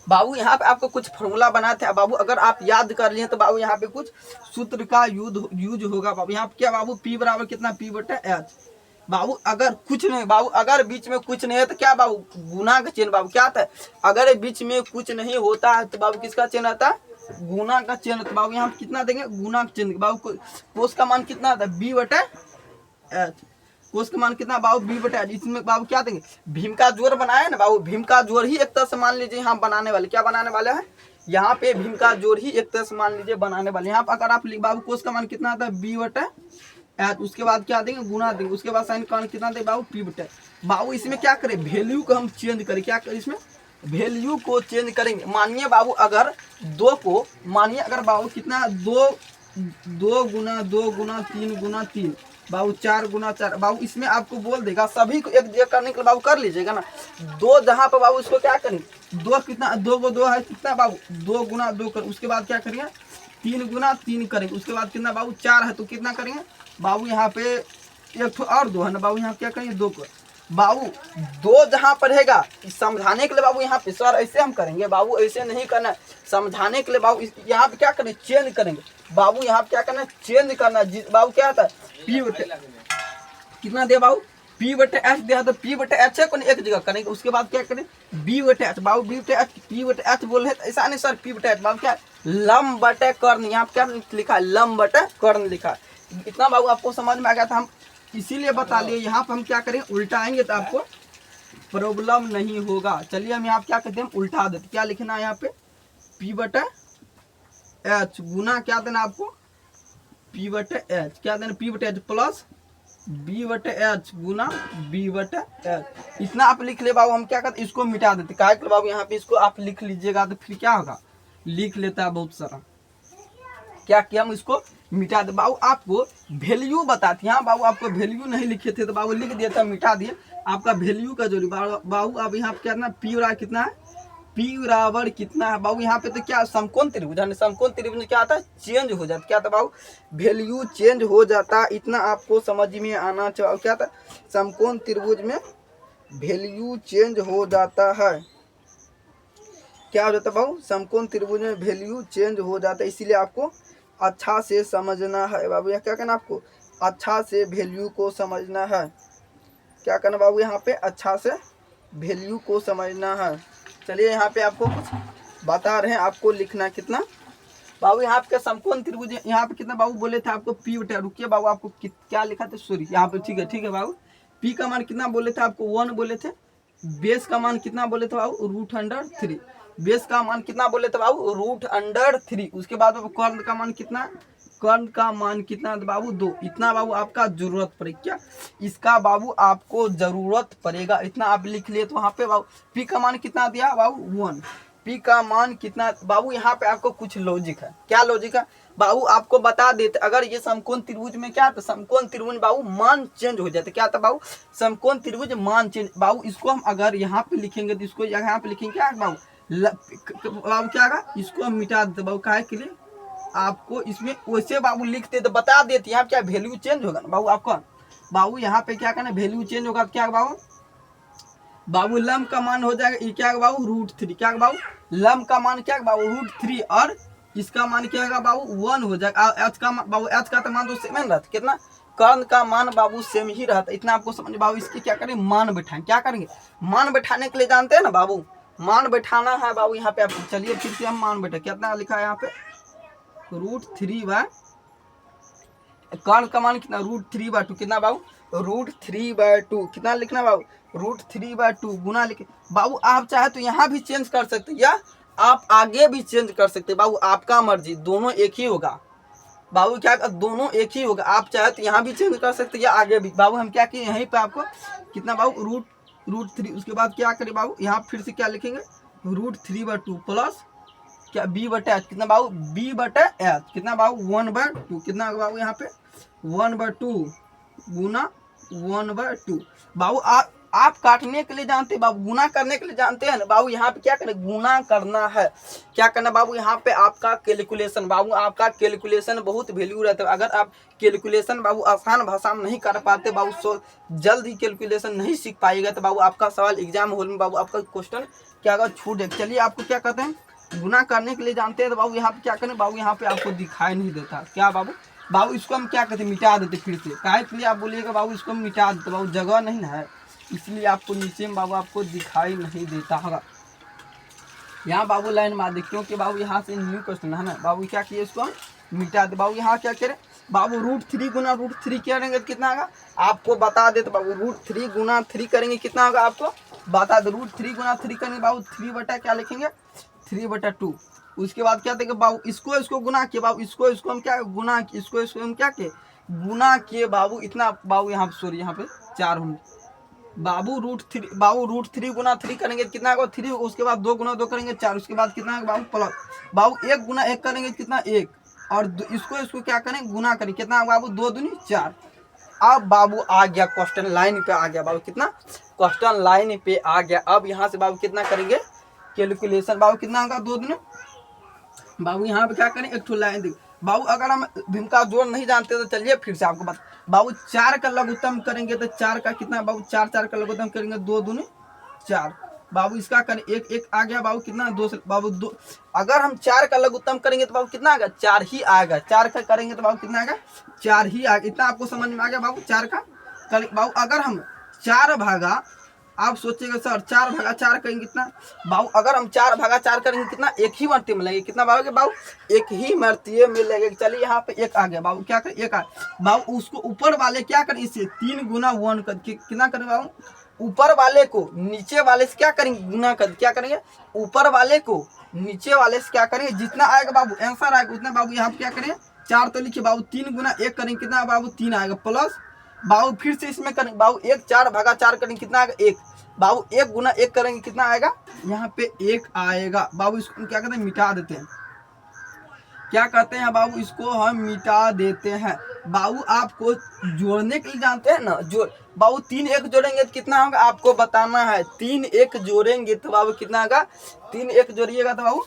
बाबू, यहाँ पे आपको कुछ फॉर्मूला बनाते हैं बाबू, अगर आप याद कर लिए तो बाबू यहाँ पे कुछ सूत्र का यूज होगा बाबू। यहाँ पे क्या बाबू पी बराबर कितना पी बटा एच बाबू। अगर कुछ नहीं बाबू, अगर बीच में कुछ नहीं है तो क्या बाबू गुना का चिन्ह बाबू क्या आता है, अगर बीच में कुछ नहीं होता है तो बाबू किसका चिन्ह आता है गुना का चिन्ह। तो बाबू यहाँ कितना देंगे गुना का चिन्ह बाबू। कोस का मान कितना आता है बी बटा एच, कोस का मान कितना बाबू बी बटा एच। इसमें बाबू क्या देंगे भीम का जोड़ बनाया ना बाबू, भीम का जोड़ ही एक तरह से मान लीजिए यहाँ बनाने वाले, क्या बनाने वाले हैं यहाँ पे भीम का जोड़ ही एक तरह से मान लीजिए बनाने वाले। यहाँ पर अगर आप बाबू कोस का मान कितना आता है बी बटा एच, उसके बाद क्या देंगे गुना देंगे, उसके बाद साइन का मान कितना देंगे बाबू पी बटा। बाबू इसमें क्या करें वैल्यू को हम चेंज करें, क्या करें इसमें वैल्यू को चेंज करेंगे। मानिए बाबू अगर 2 को मानिए अगर बाबू कितना 2 गुना 3 गुना 3 बाबू 4 गुना 4 बाबू, इसमें आपको बोल देगा सभी को एक जगह करने के लिए बाबू कर लीजिएगा ना। 2 जहाँ पर बाबू इसको क्या करेंगे 2 कितना 2 को 2 है कितना बाबू 2 गुना 2 कर, उसके बाद क्या करेंगे 3 गुना 3 करेंगे, उसके बाद कितना बाबू 4 है तो कितना करेंगे बाबू यहाँ पे 1 और 2 है ना बाबू, यहाँ क्या करेंगे 2 को बाबू 2 जहाँ पर रहेगा समझाने के लिए बाबू यहाँ पे सर ऐसे हम करेंगे बाबू, ऐसे नहीं करना समझाने के लिए बाबू यहाँ पे क्या करेंगे चेंज करेंगे बाबू, यहाँ पे क्या करना चेंज करना बाबू। क्या होता है पी बटे कितना दे बाबू पी बटे एच दिया तो पी बटे एच को एक जगह करेंगे, उसके बाद क्या करें बी बटे एच बाबू, बी बटे एच पी बटे एच बोल रहे ऐसा नहीं सर पी बटे एच बाबू क्या लंब बटे कर्ण, यहाँ पे क्या लिखा है लंब बटे कर्ण लिखा है। इतना बाबू आपको समझ में आ गया था, हम इसीलिए बता लिए। यहाँ पर हम क्या करें उल्टाएंगे तो आपको प्रॉब्लम नहीं होगा। चलिए हम यहाँ क्या कहते हैं उल्टा देते, क्या लिखना है यहाँ पे पी बटे एच गुना क्या देना आपको पी बटे एच, क्या देना पी बटे एच प्लस बी बटे एच गुना बी बटे एच। इतना आप लिख ले बाबू। हम क्या करते इसको मिटा देते, क्या बाबू यहाँ पे इसको आप लिख लीजिएगा तो फिर क्या होगा लिख लेता है बहुत सारा, क्या किया हम इसको मिटा दे बाबू। आपको वैल्यू बताती यहाँ बाबू, आपको वैल्यू नहीं लिखे थे तो बाबू लिख दिया था मिटा दिए आपका वैल्यू का जो बाबू। अब यहाँ पे क्या ना पी बराबर कितना है पी बराबर कितना है बाबू। यहाँ पे तो क्या समकोण त्रिभुज है, समकोण त्रिभुज क्या आता है चेंज हो जाता, क्या था बाबू वैल्यू चेंज हो जाता। इतना आपको समझ में आना चाहिए। क्या था समकोण त्रिभुज में वैल्यू चेंज हो जाता है, क्या हो जाता है बाबू समकोण त्रिभुज में वैल्यू चेंज हो जाता है। इसीलिए आपको अच्छा से समझना है बाबू, क्या करना आपको अच्छा से वैल्यू को समझना है, क्या करना बाबू यहाँ पे अच्छा से वैल्यू को समझना है। चलिए यहाँ पे आपको कुछ बता रहे हैं, आपको लिखना कितना बाबू यहाँ पे समकोण त्रिभुज यहाँ पे कितना बाबू बोले थे आपको पी बटा, रुकिए बाबू आपको क्या लिखा था सॉरी यहाँ पे ठीक है बाबू। पी का मान कितना बोले थे आपको 1 बोले थे, बेस का मान कितना बोले थे बाबू √3, बेस का मान कितना बोले थे बाबू √3। उसके बाद कर्ण का मान कितना, कर्ण का मान कितना बाबू 2। इतना बाबू आपका जरूरत पड़ेगा, क्या इसका बाबू आपको जरूरत पड़ेगा, इतना आप लिख लिए। तो वहाँ पे बाबू पी का मान कितना दिया बाबू 1, पी का मान कितना बाबू। यहाँ पे आपको कुछ लॉजिक है, क्या लॉजिक है बाबू आपको बता देते। अगर ये समकोण त्रिभुज में क्या था समकोण त्रिभुज बाबू मान चेंज हो जाता, क्या था बाबू समकोण त्रिभुज मान चेंज बाबू। इसको हम अगर यहाँ पे लिखेंगे तो इसको यहाँ पे लिखेंगे क्या बाबू बाबू क्या होगा इसको हम मिटा देते बाबू, काहे के लिए आपको इसमें वैसे बाबू लिखते तो बता देते। यहाँ क्या वैल्यू चेंज होगा ना बाबू आपका, बाबू यहाँ पे क्या करना वैल्यू चेंज होगा क्या बाबू बाबू लंब का मान हो जाएगा ये क्या बाबू √3, क्या बाबू लंब का मान क्या बाबू √3 और इसका मान क्या होगा बाबू 1 हो जाएगा। एच का बाबू एच का तो मान तो सेम रहता कितना, कर्ण का मान बाबू सेम ही रहता। इतना आपको समझ बाबू। इसके क्या करेंगे मान बैठाएंगे, क्या करेंगे मान बैठाने के लिए जानते हैं ना बाबू मान बैठाना है बाबू यहाँ पे आपको। चलिए फिर से हम मान बैठे, कितना लिखा है यहाँ पे, √3/, कर्ण का मान कितना, √3/2, कितना बाबू, √3/2, कितना लिखना बाबू, √3/2 गुना लिखे। बाबू आप चाहे तो यहाँ भी चेंज कर सकते या आप आगे भी चेंज कर सकते बाबू, आपका मर्जी, दोनों एक ही होगा बाबू। क्या दोनों एक ही होगा, आप चाहे तो यहाँ भी चेंज कर सकते या आगे भी। बाबू हम क्या किए यहीं पे आपको कितना बाबू, √3, उसके बाद क्या करें बाबू, यहाँ फिर से क्या लिखेंगे, √3/2 प्लस क्या b/h, कितना बाबू, b/h, कितना बाबू 1/2, कितना बाबू यहाँ पे 1/2 गुना 1/2। बाबू आप काटने के लिए जानते हैं बाबू, गुना करने के लिए जानते हैं ना बाबू। यहाँ पे क्या करना, गुना करना है, क्या करना बाबू, यहाँ पे आपका कैलकुलेशन बाबू, आपका कैलकुलेशन बहुत वैल्यू रहता है। अगर आप कैलकुलेशन बाबू आसान भाषा में नहीं कर पाते बाबू, सो जल्द ही कैलकुलेशन नहीं सीख पाएगा तो बाबू आपका सवाल एग्जाम हॉल में बाबू आपका क्वेश्चन क्या होगा, छूट जाएगा। चलिए आपको क्या कहते हैं, गुना करने के लिए जानते हैं तो बाबू यहाँ पे क्या करें बाबू, यहाँ पे आपको दिखाई नहीं देता क्या बाबू, बाबू इसको हम क्या कहते हैं, मिटा देते फिर से। काहे के लिए आप बोलिएगा बाबू इसको हम मिटा देते बाबू, जगह नहीं ना है इसलिए आपको नीचे में बाबू आपको दिखाई नहीं देता होगा। यहाँ बाबू लाइन मार दे, क्योंकि बाबू यहाँ से न्यू क्वेश्चन है ना बाबू, क्या किए इसको हम मिटा दे बाबू। यहाँ क्या करें बाबू, √3 गुना √3 करेंगे तो कितना होगा आपको बता दे, तो बाबू √3 गुना 3 करेंगे कितना होगा आपको बता दे। √3 गुना 3 करेंगे बाबू 3 क्या लिखेंगे, 3/2। उसके बाद क्या देंगे बाबू, इसको गुना किए बाबू, इसको हम क्या गुना किए, इसको हम क्या किए गुना किए बाबू, इतना बाबू यहाँ सॉरी यहाँ पे 4 होंगे बाबू, √3 गुना 3 करेंगे कितना होगा 3, उसके बाद 2 गुना 2 करेंगे 4, उसके बाद कितना है बाबू प्लस बाबू 1 गुना 1 करेंगे कितना 1, और इसको क्या करेंगे गुना करेंगे कितना बाबू 2 दूनी 4। अब बाबू आ गया क्वेश्चन लाइन पे आ गया बाबू, कितना क्वेश्चन लाइन पे आ गया। अब यहाँ से बाबू कितना करेंगे कैलकुलेशन बाबू, कितना होगा 2 दूनी बाबू, यहाँ पे क्या करें एक ठो लाइन देख बाबू। अगर हम भिन्न का जोड़ नहीं जानते तो चलिए फिर से आपको बता बाबू, 4 का लघुत्तम करेंगे तो 4 का कितना बाबू, 4 का लघुत्तम करेंगे 2 दूनी 4 बाबू, इसका करें 1 आ गया बाबू, कितना 2 बाबू 2। अगर हम 4 का लघुत्तम करेंगे तो बाबू कितना आएगा 4 ही आएगा, 4 का करेंगे तो बाबू कितना आएगा 4 ही आएगा। इतना आपको समझ में आ गया बाबू 4 का बाबू। अगर हम 4 भागा, आप सोचिएगा सर 4/4 करेंगे कितना बाबू, अगर हम 4/4 करेंगे कितना एक ही मरते मिलेंगे, कितना बाबू एक ही मरते मिलेंगे। चलिए यहाँ पे 1 आ गया बाबू, क्या करें 1 आ बाबू, उसको ऊपर वाले क्या करें इससे 3 गुना 1 कर कितना करें बाबू, ऊपर वाले को नीचे वाले से क्या करेंगे गुना कर, क्या करेंगे ऊपर वाले को नीचे वाले से क्या करेंगे, जितना आएगा बाबू आंसर आएगा उतना बाबू यहाँ पे क्या करें 4 तो लिखिए बाबू, 3 गुना 1 करेंगे कितना बाबू 3 आएगा, प्लस बाबू फिर से इसमें करेंगे बाबू 1 4/4 करेंगे कितना आएगा 1 बाबू, 1 गुना 1 करेंगे कितना आएगा यहाँ पे 1 आएगा बाबू। इसको क्या कहते हैं मिटा देते हैं, क्या कहते हैं बाबू इसको हम मिटा देते हैं बाबू। आपको जोड़ने के लिए जानते हैं ना, जोड़ बाबू 3 1 जोड़ेंगे तो कितना होगा आपको बताना है, 3 1 जोड़ेंगे तो बाबू कितना होगा, 3 1 जोड़िएगा तो बाबू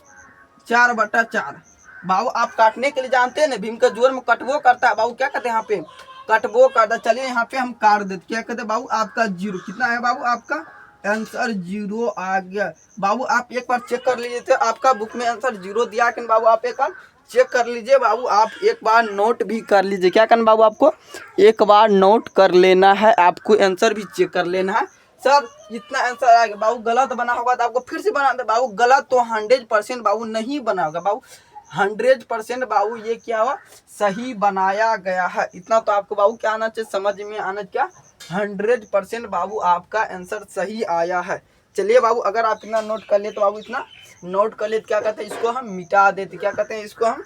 4/4 बाबू। आप काटने के लिए जानते हैं ना, भीम का जोड़ में कटबो करता है बाबू, क्या कहते हैं यहाँ पे कटबो करता। चलिए यहाँ पे हम काट देते, क्या कहते हैं बाबू आपका 0 कितना है बाबू, आपका आंसर 0 आ गया बाबू। आप एक बार चेक कर लीजिए तो आपका बुक में आंसर 0 दिया कि बाबू, आप एक बार चेक कर लीजिए बाबू, आप एक बार नोट भी कर लीजिए। क्या करना बाबू, आपको एक बार नोट कर लेना है, आपको आंसर भी चेक कर लेना है। सर इतना आंसर आ गया बाबू, गलत बना होगा तो आपको फिर से बना दे बाबू। गलत तो 100% बाबू नहीं बना होगा बाबू, 100% बाबू ये क्या हुआ सही बनाया गया है। इतना तो आपको बाबू क्या आना चाहिए, समझ में आना क्या 100% बाबू आपका आंसर सही आया है। चलिए बाबू अगर आप इतना नोट कर लिए तो बाबू इतना नोट कर लिए तो क्या कहते हैं इसको हम मिटा देते, क्या कहते हैं इसको हम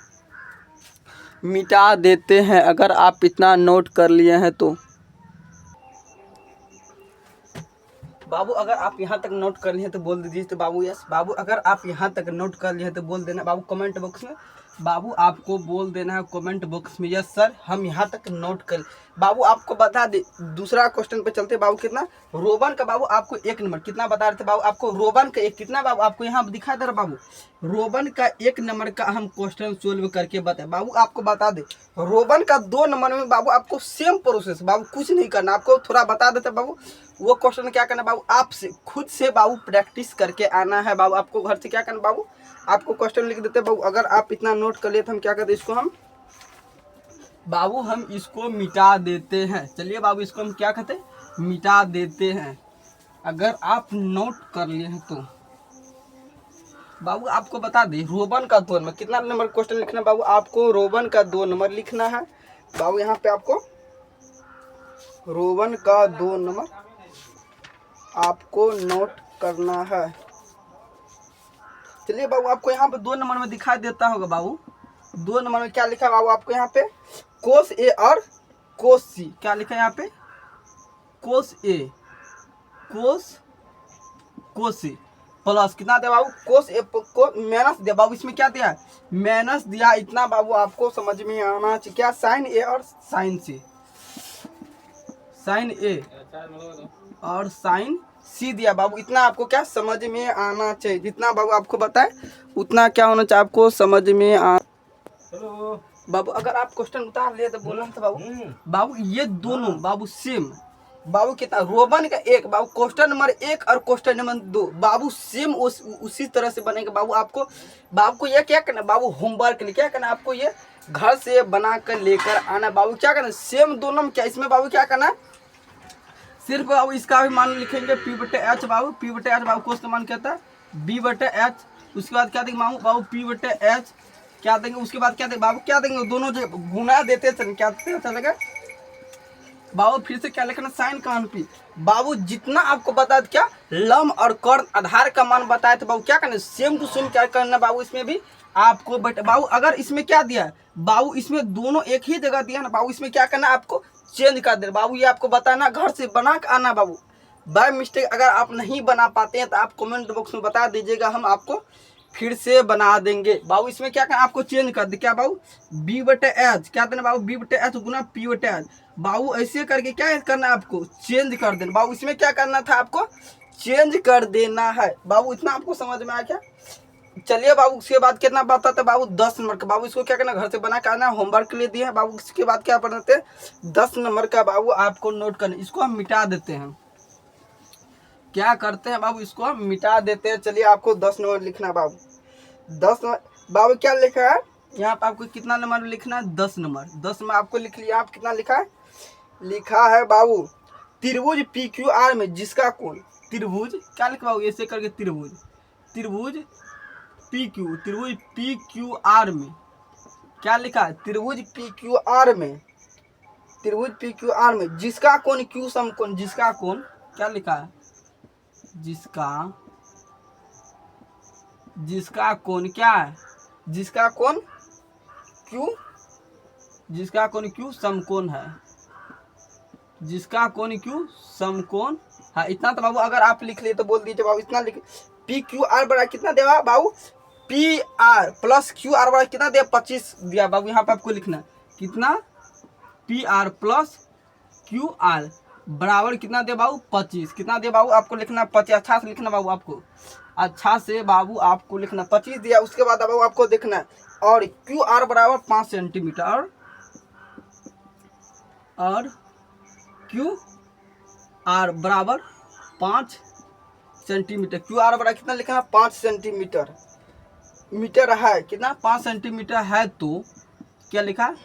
मिटा देते हैं। अगर आप इतना नोट कर लिए हैं तो बाबू, अगर आप यहाँ तक नोट कर लिए तो बोल दीजिए तो बाबू यस। बाबू अगर आप यहाँ तक नोट कर लिए तो बोल देना बाबू कमेंट बॉक्स में, बाबू आपको बोल देना है कमेंट बॉक्स में यस सर हम यहाँ तक नोट कर। बाबू आपको बता दे दूसरा क्वेश्चन पे चलते बाबू, कितना रोबन का बाबू आपको 1 नंबर कितना बता रहे थे बाबू, आपको रोबन का एक कितना बाबू आपको यहाँ दिखा दे रहा बाबू, रोबन का 1 नंबर का हम क्वेश्चन सोल्व करके बताए बाबू। आपको बता दे रोबन का 2 नंबर में बाबू आपको सेम प्रोसेस बाबू, कुछ नहीं करना, आपको थोड़ा बता देते बाबू वो क्वेश्चन क्या करना बाबू, आपसे खुद से बाबू प्रैक्टिस करके आना है बाबू। आपको घर से क्या करना बाबू, आपको क्वेश्चन लिख देते बाबू। अगर आप इतना नोट कर लिए तो हम क्या करते इसको हम बाबू हम इसको मिटा देते हैं। चलिए बाबू इसको हम क्या कहते हैं मिटा देते हैं। अगर आप नोट कर लिए हैं तो बाबू आपको बता दें रोमन का 2 नंबर, कितना नंबर क्वेश्चन लिखना है बाबू आपको? रोमन का 2 नंबर लिखना है बाबू। यहाँ पे आपको रोमन का 2 नंबर आपको नोट करना है। चलिए बाबू आपको यहाँ पे 2 नंबर में दिखाई देता होगा बाबू। 2 नंबर में क्या लिखा है बाबू आपको यहाँ पे? कोस ए और कोस सी। क्या लिखा है यहाँ पे? कोस ए कोस सी प्लस कितना दिया बाबू? कोस ए को माइनस दिया बाबू। इसमें क्या दिया? माइनस दिया। इतना बाबू आपको समझ में आना चाहिए। क्या? साइन ए और साइन सी, साइन ए और साइन सी दिया बाबू। इतना आपको क्या समझ में आना चाहिए। जितना बाबू आपको बताए उतना क्या होना चाहिए आपको समझ में आ बाबू। अगर आप क्वेश्चन उतार लिए तो बोलना था बाबू। बाबू ये दोनों बाबू सेम बाबू। कितना? रोमन का 1 बाबू, क्वेश्चन नंबर 1 और क्वेश्चन नंबर 2 बाबू सेम उसी तरह से बनेगा बाबू। आपको ये क्या करना बाबू? होमवर्क के लिए क्या करना आपको? ये घर से बना कर लेकर आना बाबू। क्या करना? सेम दोनों में क्या इसमें बाबू क्या करना? सिर्फ बाबू इसका भी मान लिखेंगे P/H बाबू। P/H बाबू कोस का मान कहता है B/H। उसके बाद क्या देंगे बाबू? P/H क्या देंगे? उसके बाद क्या देंगे बाबू? क्या देंगे? दोनों जो गुना देते थे क्या चलेगा बाबू? फिर से क्या लिखना? साइन कान पी बाबू। जितना आपको बता क्या लम और कर्ण आधार का मान बताए थे बाबू। क्या करना? सेम टू सेम क्या करना बाबू? इसमें भी आपको बट बाबू अगर इसमें क्या दिया बाबू? इसमें दोनों एक ही जगह दिया ना बाबू। इसमें क्या करना आपको? चेंज कर दे बाबू। ये आपको बताना, घर से बना के आना बाबू। बाय मिस्टेक अगर आप नहीं बना पाते हैं तो आप कमेंट बॉक्स में बता दीजिएगा, हम आपको फिर से बना देंगे बाबू। इसमें क्या करना आपको? चेंज कर दे। क्या बाबू? B/H क्या देना बाबू? B/H गुना P/H बाबू। ऐसे करके क्या करना आपको? चेंज कर देना बाबू। इसमें क्या करना था आपको? चेंज कर देना है बाबू। इतना आपको समझ में आया क्या? चलिए बाबू उसके बाद कितना बात आता है बाबू? 10 नंबर का बाबू। इसको क्या करना? घर से बना के आना, होमवर्क के लिए दिया है बाबू। इसके बाद क्या पढ़ते हैं? 10 नंबर का बाबू आपको नोट करना। इसको हम मिटा देते हैं। क्या करते हैं बाबू? इसको हम मिटा देते हैं। चलिए आपको 10 नंबर लिखना बाबू। 10 नंबर बाबू क्या लिखा है यहाँ पे? आपको कितना नंबर लिखना है? 10 नंबर। 10 में आपको लिख लिया। आप कितना लिखा है? लिखा है बाबू त्रिभुज PQR में जिसका कोण त्रिभुज क्या लिखा बाबू? ऐसे करके त्रिभुज PQR में क्या लिखा है? त्रिभुज PQR में जिसका कोण Q समकोण, जिसका कोण क्या लिखा है? जिसका कोण क्या है? जिसका कोण Q समकोण है। जिसका कोण Q समकोण है। इतना तो बाबू अगर आप लिख लिए तो बोल दीजिए बाबू। इतना लिख PQR बड़ा कितना देगा बाबू? PR प्लस QR बड़ा कितना दिया? 25 दिया बाबू। यहाँ पे आपको लिखना कितना? PR प्लस QR बराबर कितना दे बाबू? 25। कितना दे बाबू? आपको लिखना 25। अच्छा से लिखना बाबू। आपको अच्छा से बाबू आपको लिखना 25 दिया। उसके बाद बाबू आपको देखना है और QR बराबर 5 सेंटीमीटर और QR बराबर 5 सेंटीमीटर। QR बराबर कितना लिखना? 5 सेंटीमीटर मीटर है। कितना? 5 सेंटीमीटर है। तो क्या लिखा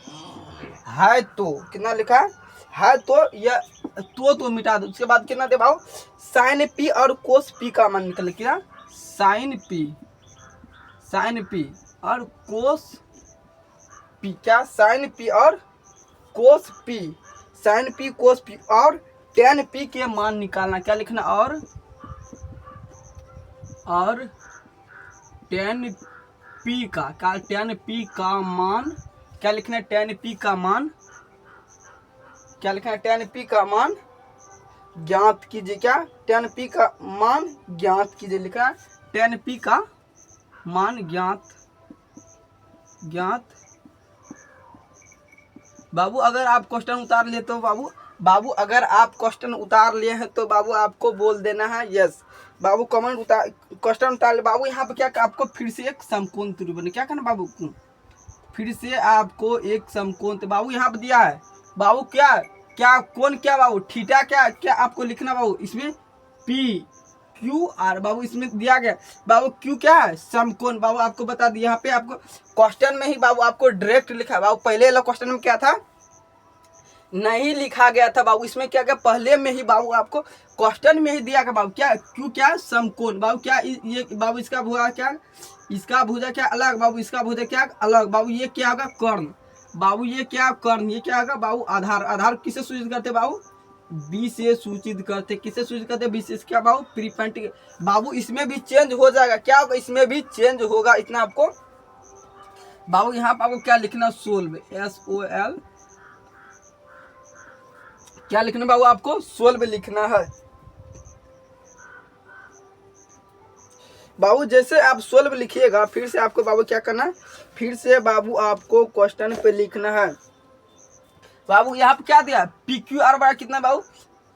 है? तो कितना लिखा है? तो यह तो मिटा दो। उसके बाद कितना दे भाव? साइन P और कोस P का मान निकल। क्या? साइन P और कोस P। क्या? साइन P और कोस P, साइन P कोस P और tan P के मान निकालना। क्या लिखना? और tan P का क्या? tan P का मान क्या लिखना है? tan P का मान क्या लिखना है? tan P का मान ज्ञात कीजिए। क्या? tan P का मान ज्ञात कीजिए। लिखा है tan P का मान ज्ञात बाबू। अगर आप क्वेश्चन उतार लिए तो बाबू अगर आप क्वेश्चन उतार लिए हैं तो बाबू आपको बोल देना है यस बाबू। कमेंट क्वेश्चन उतार ले बाबू। यहाँ पे क्या आपको फिर से एक समकोण त्रिभुज क्या करना बाबू? फिर से आपको एक समकोण बाबू यहाँ पे दिया है बाबू। क्या कौन क्या बाबू? थीटा क्या आपको लिखना बाबू? इसमें PQR बाबू इसमें दिया गया बाबू। क्यू क्या है? समकोण बाबू। आपको बता दिया यहाँ पे आपको क्वेश्चन में ही बाबू आपको डायरेक्ट लिखा है बाबू। पहले वाला क्वेश्चन में क्या था? नहीं लिखा गया था बाबू। इसमें क्या क्या पहले में ही बाबू आपको क्वेश्चन में ही दिया गया बाबू, क्या क्यों, क्या समकोण बाबू, क्या ये बाबू इसका भुजा क्या, इसका भुजा क्या अलग बाबू, इसका भुजा क्या अलग बाबू, ये क्या होगा कर्ण बाबू, ये क्या कर्ण, ये क्या होगा बाबू आधार। आधार किसे सूचित करते बाबू, बी से सूचित करते, किसे सूचित करते बी से, क्या बाबू प्रीपेंडिकुलर बाबू। इसमें भी चेंज हो जाएगा, क्या होगा इसमें भी चेंज होगा, इतना आपको बाबू यहाँ पर आपको क्या लिखना, सोल्व SOL क्या लिखना बाबू, आपको सोल्व लिखना है बाबू। जैसे आप सोल्व लिखिएगा फिर से आपको बाबू क्या करना है, फिर से बाबू आपको क्वेश्चन पे लिखना है बाबू। यहाँ पे क्या दिया, PQR बड़ा कितना बाबू,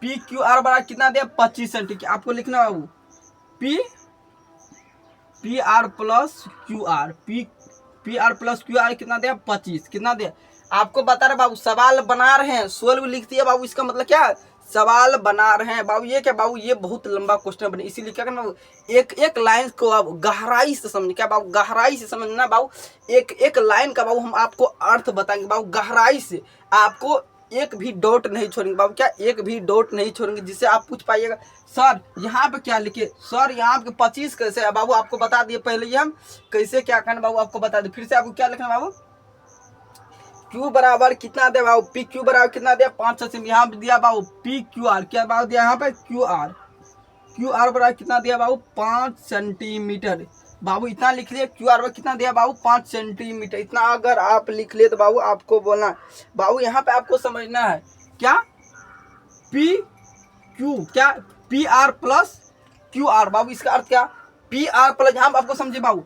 PQR बड़ा कितना दिया 25 सेंटीमीटर। आपको लिखना बाबू PR प्लस QR कितना दिया 25, कितना दिया आपको बता रहे बाबू। सवाल बना रहे हैं, सोल्व लिख दिया बाबू, इसका मतलब क्या है सवाल बना रहे हैं बाबू। ये क्या बाबू, ये बहुत लंबा क्वेश्चन बने, इसीलिए क्या करना बाबू, एक एक लाइन को आप गहराई से समझ, क्या बाबू गहराई से समझना बाबू। एक एक लाइन का बाबू हम आपको अर्थ बताएंगे बाबू गहराई से, आपको एक भी डॉट नहीं छोड़ेंगे बाबू, क्या एक भी डॉट नहीं छोड़ेंगे, जिससे आप पूछ पाइएगा सर यहाँ पे क्या लिखे, सर यहाँ पे 25 कैसे है बाबू, आपको बता दिए पहले ही हम कैसे क्या करना बाबू, आपको बता दिए। फिर से आपको क्या लिखना बाबू, Q बराबर कितना दे बाबू, PQ बराबर कितना दिया 5 सेंटीमीटर, यहाँ पे दिया बाबू PQR क्या बाबू दिया यहाँ पे QR बराबर कितना दिया बाबू 5 सेंटीमीटर बाबू, इतना लिख लिए। QR बराबर कितना दिया बाबू 5 सेंटीमीटर, इतना अगर आप लिख लिए तो बाबू आपको बोलना है बाबू, यहाँ पे आपको समझना है क्या PQ क्या PR प्लस QR बाबू, इसका अर्थ क्या PR प्लस, यहाँ पे आपको समझे बाबू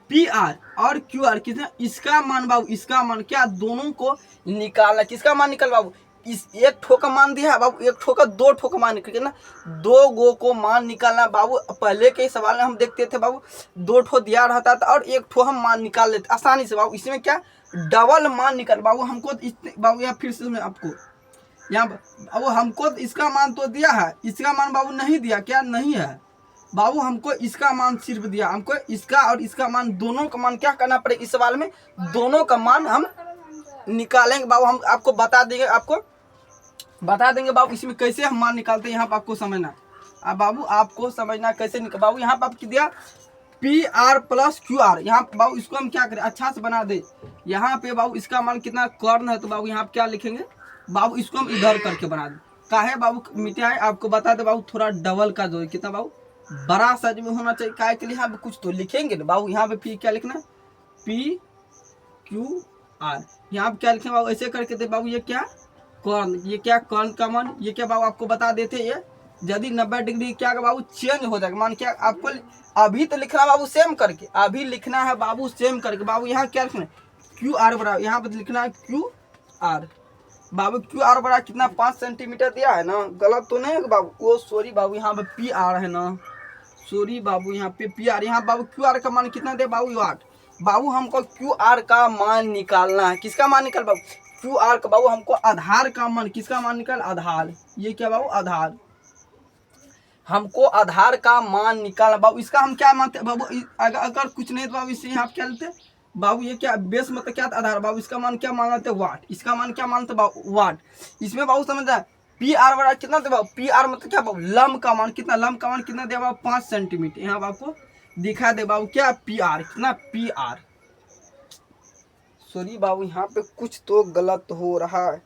PR और QR कितना, इसका मान बाबू, इसका मान क्या दोनों को निकालना, किसका मान निकल बाबू, इस एक ठो का मान दिया है बाबू, एक ठो का दो ठो का मान निकल ना, दो गो को मान निकालना बाबू। पहले के सवाल में हम देखते थे बाबू 2 ठो दिया रहता था और 1 ठो हम मान निकाल लेते आसानी से बाबू। इसमें क्या डबल मान निकल बाबू, हमको बाबू यहाँ फिर से आपको यहाँ बाबू हमको इसका मान तो दिया है, इसका मान बाबू नहीं दिया, क्या नहीं है बाबू, हमको इसका मान सिर्फ दिया, हमको इसका और इसका मान दोनों का मान क्या करना पड़ेगा, इस सवाल में दोनों का मान हम निकालेंगे बाबू। हम आपको बता देंगे, आपको बता देंगे बाबू इसमें कैसे हम मान निकालते हैं, यहाँ पर आपको समझना। अब बाबू आपको समझना कैसे निकाल बाबू, यहाँ पर आपको दिया PR प्लस QR, यहाँ बाबू इसको हम क्या करें अच्छा से बना दे। यहाँ पे बाबू इसका मान कितना कर्ण है, तो बाबू यहाँ पे क्या लिखेंगे बाबू, इसको हम इधर करके बना दे। काहे बाबू मिटाए, आपको बता दे बाबू थोड़ा डबल का जो है कितना बाबू बड़ा साइज में होना चाहिए, काय के लिए यहाँ पे कुछ तो लिखेंगे ना बाबू। यहाँ पे फिर क्या लिखना PQR, यहाँ पे क्या लिखे बाबू ऐसे करके दे बाबू, ये क्या कर्ण, ये क्या कर्ण का मान, ये क्या बाबू आपको बता देते, ये यदि 90 डिग्री क्या बाबू चेंज हो जाएगा मान, क्या आपको अभी तो लिखना बाबू सेम करके, अभी लिखना है बाबू सेम करके बाबू। यहाँ क्या लिखना है QR बराबर, यहाँ पे लिखना है QR बाबू, QR बड़ा कितना 5 सेंटीमीटर दिया है ना, गलत तो नहीं है बाबू, वो सॉरी बाबू यहाँ पे PR है ना, सॉरी बाबू यहाँ पे PR, यहाँ बाबू QR का मान कितना दे बाबू 8 बाबू, हमको QR का मान निकालना है, किसका मान निकाल बाबू QR का बाबू, हमको आधार का मान, किसका मान निकाल आधार, ये क्या बाबू आधार, हमको आधार का मान निकालना बाबू। इसका हम क्या मानते बाबू, अगर कुछ नहीं तो बाबू इससे यहाँ क्या लेते बाबू, ये क्या बेस मतलब क्या आधार बाबू, इसका मान क्या मानते वाट, इसका मान क्या मानते बाबू वाट। इसमें बाबू समझ है PR बड़ा कितना दे बाबू, PR मतलब क्या बाबू लंब का मान, कितना लंब का मान कितना दे बाबू 5 सेंटीमीटर, यहाँ आपको दिखा दे बाबू क्या PR कितना PR, सॉरी बाबू यहाँ पे कुछ तो गलत हो रहा है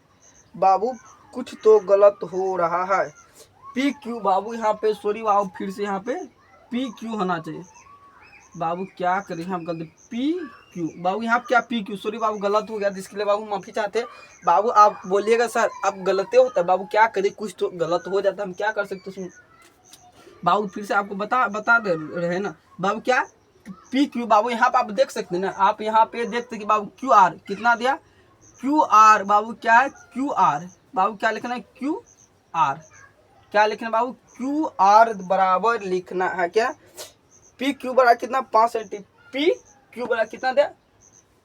बाबू, कुछ तो गलत हो रहा है। PQ बाबू यहाँ पे सॉरी बाबू, फिर से यहाँ पे PQ होना चाहिए बाबू, क्या करें हम गलती PQ बाबू, यहाँ क्या PQ सॉरी बाबू गलत हो गया, जिसके लिए बाबू माफी चाहते हैं बाबू। आप बोलिएगा सर आप गलती होता है बाबू, क्या करें कुछ तो गलत हो जाता है, हम क्या कर सकते उसमें बाबू। फिर से आपको बता दे रहे ना बाबू, क्या PQ बाबू, यहाँ पे आप देख सकते हैं ना, आप यहाँ पे देखते कि बाबू QR कितना दिया QR बाबू, क्या है QR बाबू, क्या लिखना है QR, क्या लिखना बाबू QR बराबर लिखना है क्या PQ बराबर कितना 5 सेंटीमीटर, PQ बराबर कितना दिया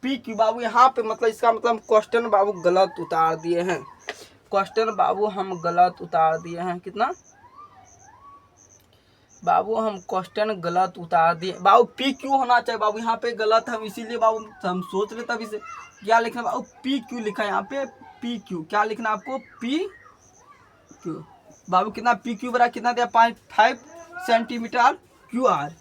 PQ बाबू, यहाँ पे मतलब इसका मतलब क्वेश्चन बाबू गलत उतार दिए हैं, क्वेश्चन बाबू हम गलत उतार दिए हैं, कितना बाबू हम क्वेश्चन गलत उतार दिए बाबू, PQ होना चाहिए बाबू, यहाँ पे गलत हम इसीलिए बाबू हम सोच रहे तभी से क्या लिखना बाबू PQ लिखा है यहाँ पे पी क्यू, क्या लिखना आपको पी क्यू। बाबू कितना पी क्यू बराबर कितना दिया 5 सेंटीमीटर क्यू आर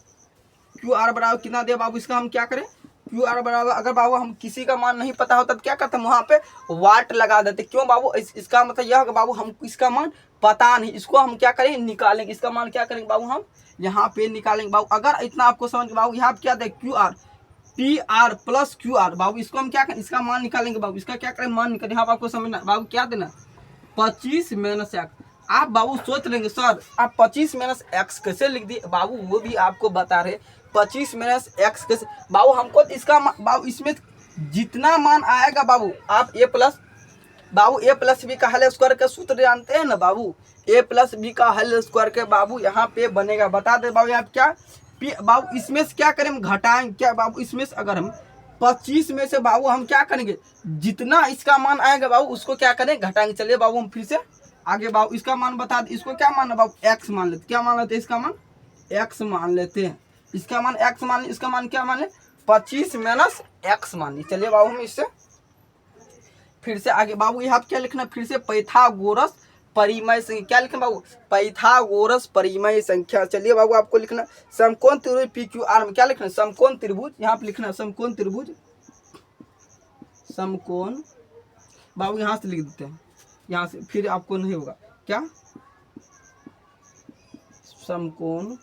बराबर कितना दिया बाबू, इसका हम क्या करें क्यू आर बराबर, अगर बाबू हम किसी का मान नहीं पता होता तो क्या करते हम वहाँ पे वाट लगा देते, क्यों बाबू इसका मतलब यह होगा बाबू हम इसका मान पता नहीं, इसको हम क्या करेंगे निकालेंगे, इसका मान क्या करेंगे बाबू हम यहाँ पे निकालेंगे बाबू। अगर इतना आपको समझ बाबू यहाँ पे क्या दे Q R P R plus Q R बाबू, इसको हम क्या करें इसका मान निकालेंगे बाबू, इसका क्या करें मान निकालेंगे। यहाँ आपको समझना बाबू क्या देना 25 माइनस एक्स। आप बाबू सोच लेंगे सर आप 25 माइनस एक्स कैसे लिख दिए बाबू, वो भी आपको बता रहे 25 माइनस एक्स कैसे बाबू, हमको इसका बाबू इसमें जितना मान आएगा बाबू आप ए प्लस बी का हल स्क्वायर का सूत्र जानते हैं ना बाबू, ए प्लस बी का हल स्क्वायर के बाबू यहाँ पे बनेगा, बता दे बाबू यहाँ पे क्या बाबू इसमें से क्या करें हम घटाएंगे क्या बाबू, इसमें से अगर हम 25 में से बाबू हम क्या करेंगे जितना इसका मान आएगा बाबू उसको क्या करें घटाएंगे। चलिए बाबू हम फिर से आगे बाबू इसका मान बता दे, इसको क्या मानना बाबू एक्स मान लेते, क्या मान लेते इसका मान एक्स मान लेते हैं, इसका मान एक्स मान ले, इसका मान क्या मान ले 25 माइनस एक्स मान ली। चलिए बाबू हम इससे फिर से आगे बाबू यहाँ क्या लिखना फिर से पाइथागोरस परिमेय संख्या, क्या लिखना बाबू पाइथागोरस परिमेय संख्या। चलिए बाबू आपको लिखना समकोण त्रिभुज पी क्यू आर में क्या लिखना समकोण त्रिभुज, यहाँ पे लिखना समकोण त्रिभुज समकोण बाबू यहाँ से लिख देते हैं, यहाँ से फिर आपको नहीं होगा क्या समकोण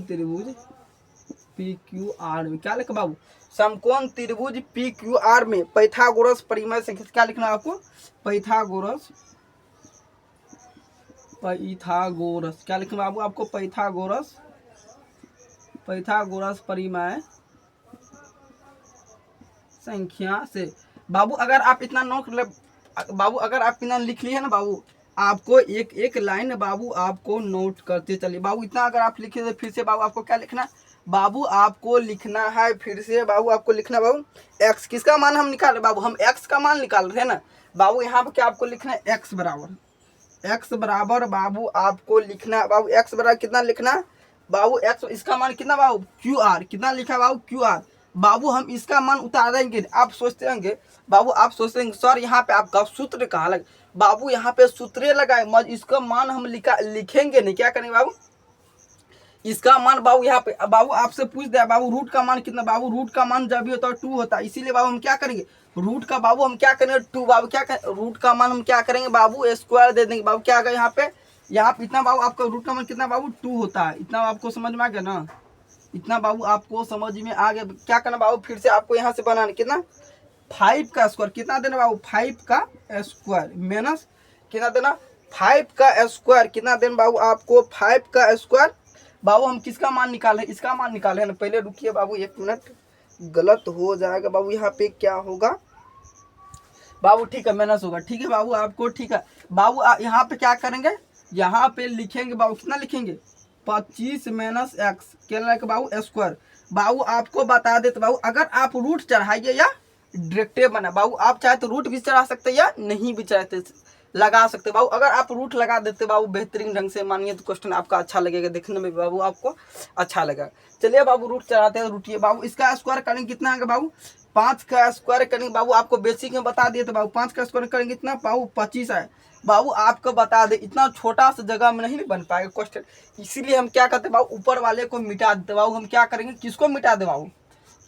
त्रिभुज पी क्यू आर में क्या लिखा बाबू समकोण त्रिभुज पी क्यू आर में पाइथागोरस परिमेय संख्या, क्या लिखना आपको पाइथागोरस क्या लिखना बाबू आपको पाइथागोरस परिमेय संख्या से। बाबू अगर आप इतना नोट बाबू अगर आप इतना लिख लिए ना बाबू, आपको एक एक लाइन बाबू आपको नोट करते चलिए बाबू, इतना अगर आप लिखे तो फिर से बाबू आपको क्या लिखना बाबू आपको लिखना है फिर से बाबू आपको लिखना बाबू एक्स, किसका मान हम निकाल रहे बाबू हम एक्स का मान निकाल रहे हैं ना बाबू, यहाँ पे क्या आपको लिखना है एक्स बराबर बाबू आपको लिखना बाबू एक्स बराबर कितना लिखना बाबू एक्स, इसका मान कितना बाबू क्यू आर, कितना लिखा बाबू क्यू आर बाबू, हम इसका मान उतारेंगे। आप सोचते होंगे बाबू आप सोचते हैं सर यहाँ पे आपका सूत्र कहाँ लगे बाबू, यहाँ पे सूत्र लगाए मज इसका मान हम लिखेंगे नहीं, क्या करेंगे बाबू इसका मान बाबू यहाँ पे बाबू आपसे पूछ दिया बाबू रूट का मान कितना बाबू, रूट का मान जब भी होता है 2 होता है, इसीलिए बाबू हम क्या करेंगे रूट का बाबू हम क्या करेंगे 2 बाबू क्या करें रूट का मान हम क्या करेंगे बाबू स्क्वायर दे देंगे बाबू, क्या आ गया यहाँ पे इतना बाबू आपका रूट का मान कितना बाबू 2 होता है, इतना आपको समझ में आ गया ना, इतना बाबू आपको समझ में आ गया। क्या करना बाबू फिर से आपको यहाँ से बनाना कितना 5 का स्क्वायर कितना देना बाबू 5 का स्क्वायर माइनस कितना देना 5 का स्क्वायर कितना देना बाबू आपको 5 का स्क्वायर। बाबू हम किसका मान निकाले इसका मान निकाले ना, पहले रुकिए बाबू 1 मिनट गलत हो जाएगा बाबू, यहाँ पे क्या होगा बाबू ठीक है माइनस होगा, ठीक है बाबू आपको ठीक है बाबू यहाँ पे क्या करेंगे यहाँ पे लिखेंगे बाबू कितना लिखेंगे 25 माइनस एक्स क्या बाबू स्क्वायर। बाबू आपको बता देते बाबू अगर आप रूट चढ़ाइए या डायरेक्टे बना बाबू, आप चाहे तो रूट भी चढ़ा सकते या नहीं भी चढ़ाते लगा सकते बाबू, अगर आप रूट लगा देते बाबू बेहतरीन ढंग से मानिए तो क्वेश्चन आपका अच्छा लगेगा देखने में बाबू, आपको अच्छा लगेगा। चलिए बाबू रूट चढ़ाते हैं रूटिए बाबू, इसका स्क्वायर करेंगे कितना है बाबू 5 का स्क्वायर करेंगे बाबू, आपको बेसिक में बता दिए तो बाबू 5 का स्क्वायर करेंगे कितना बाबू 25 है बाबू, आपको बता दे इतना छोटा सा जगह में नहीं बन पाएगा क्वेश्चन, इसीलिए हम क्या करते बाबू ऊपर वाले को मिटा देते बाबू, हम क्या करेंगे किसको मिटा दे बाबू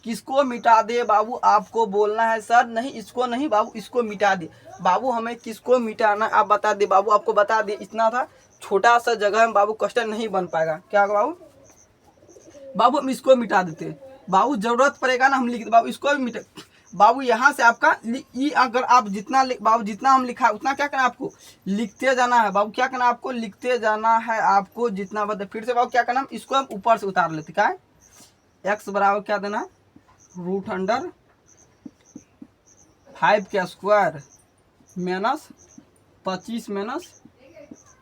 किसको मिटा दे बाबू, आपको बोलना है सर नहीं इसको नहीं बाबू इसको मिटा दे बाबू, हमें किसको मिटाना आप बता दे बाबू, आपको बता दे इतना था छोटा सा जगह में बाबू क्वेश्चन नहीं बन पाएगा, क्या बाबू हम इसको मिटा देते बाबू, जरूरत पड़ेगा ना हम लिख बाबू इसको भी मिटा बाबू, यहाँ से आपका अगर आप जितना बाबू जितना हम लिखा उतना क्या करना आपको लिखते जाना है बाबू, क्या करना आपको लिखते जाना है आपको जितना बता, फिर से बाबू क्या करना इसको हम ऊपर से उतार लेते क्या है एक्स बराबर क्या देना √5 का square minus 25 minus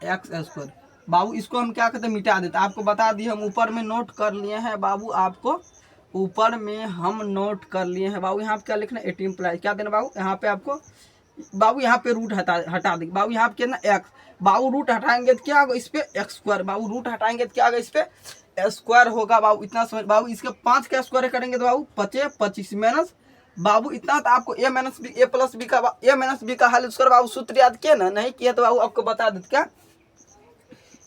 X square बाबू, इसको हम क्या करते मिटा देते, आपको बता दिए हम ऊपर में नोट कर लिए हैं बाबू, आपको ऊपर में हम नोट कर लिए हैं बाबू। यहाँ पे क्या लिखना 18 प्लस क्या देना बाबू, यहाँ पे आपको बाबू यहाँ पे रूट हटा देंगे बाबू, यहाँ पे कितना एक्स बाबू रूट हटाएंगे तो क्या होगा इस पे एक्स स्क्वायर बाबू, रूट हटाएंगे तो क्या होगा इस पे स्क्वायर होगा बाबू, इतना समझ बाबू। इसके 5 का स्क्वायर करेंगे तो बाबू 25 माइनस बाबू इतना तो आपको ए माइनस बी ए प्लस बी का ए माइनस बी का हल स्क्वायर बाबू सूत्र याद किया ना, नहीं किया तो बाबू आपको बता देते क्या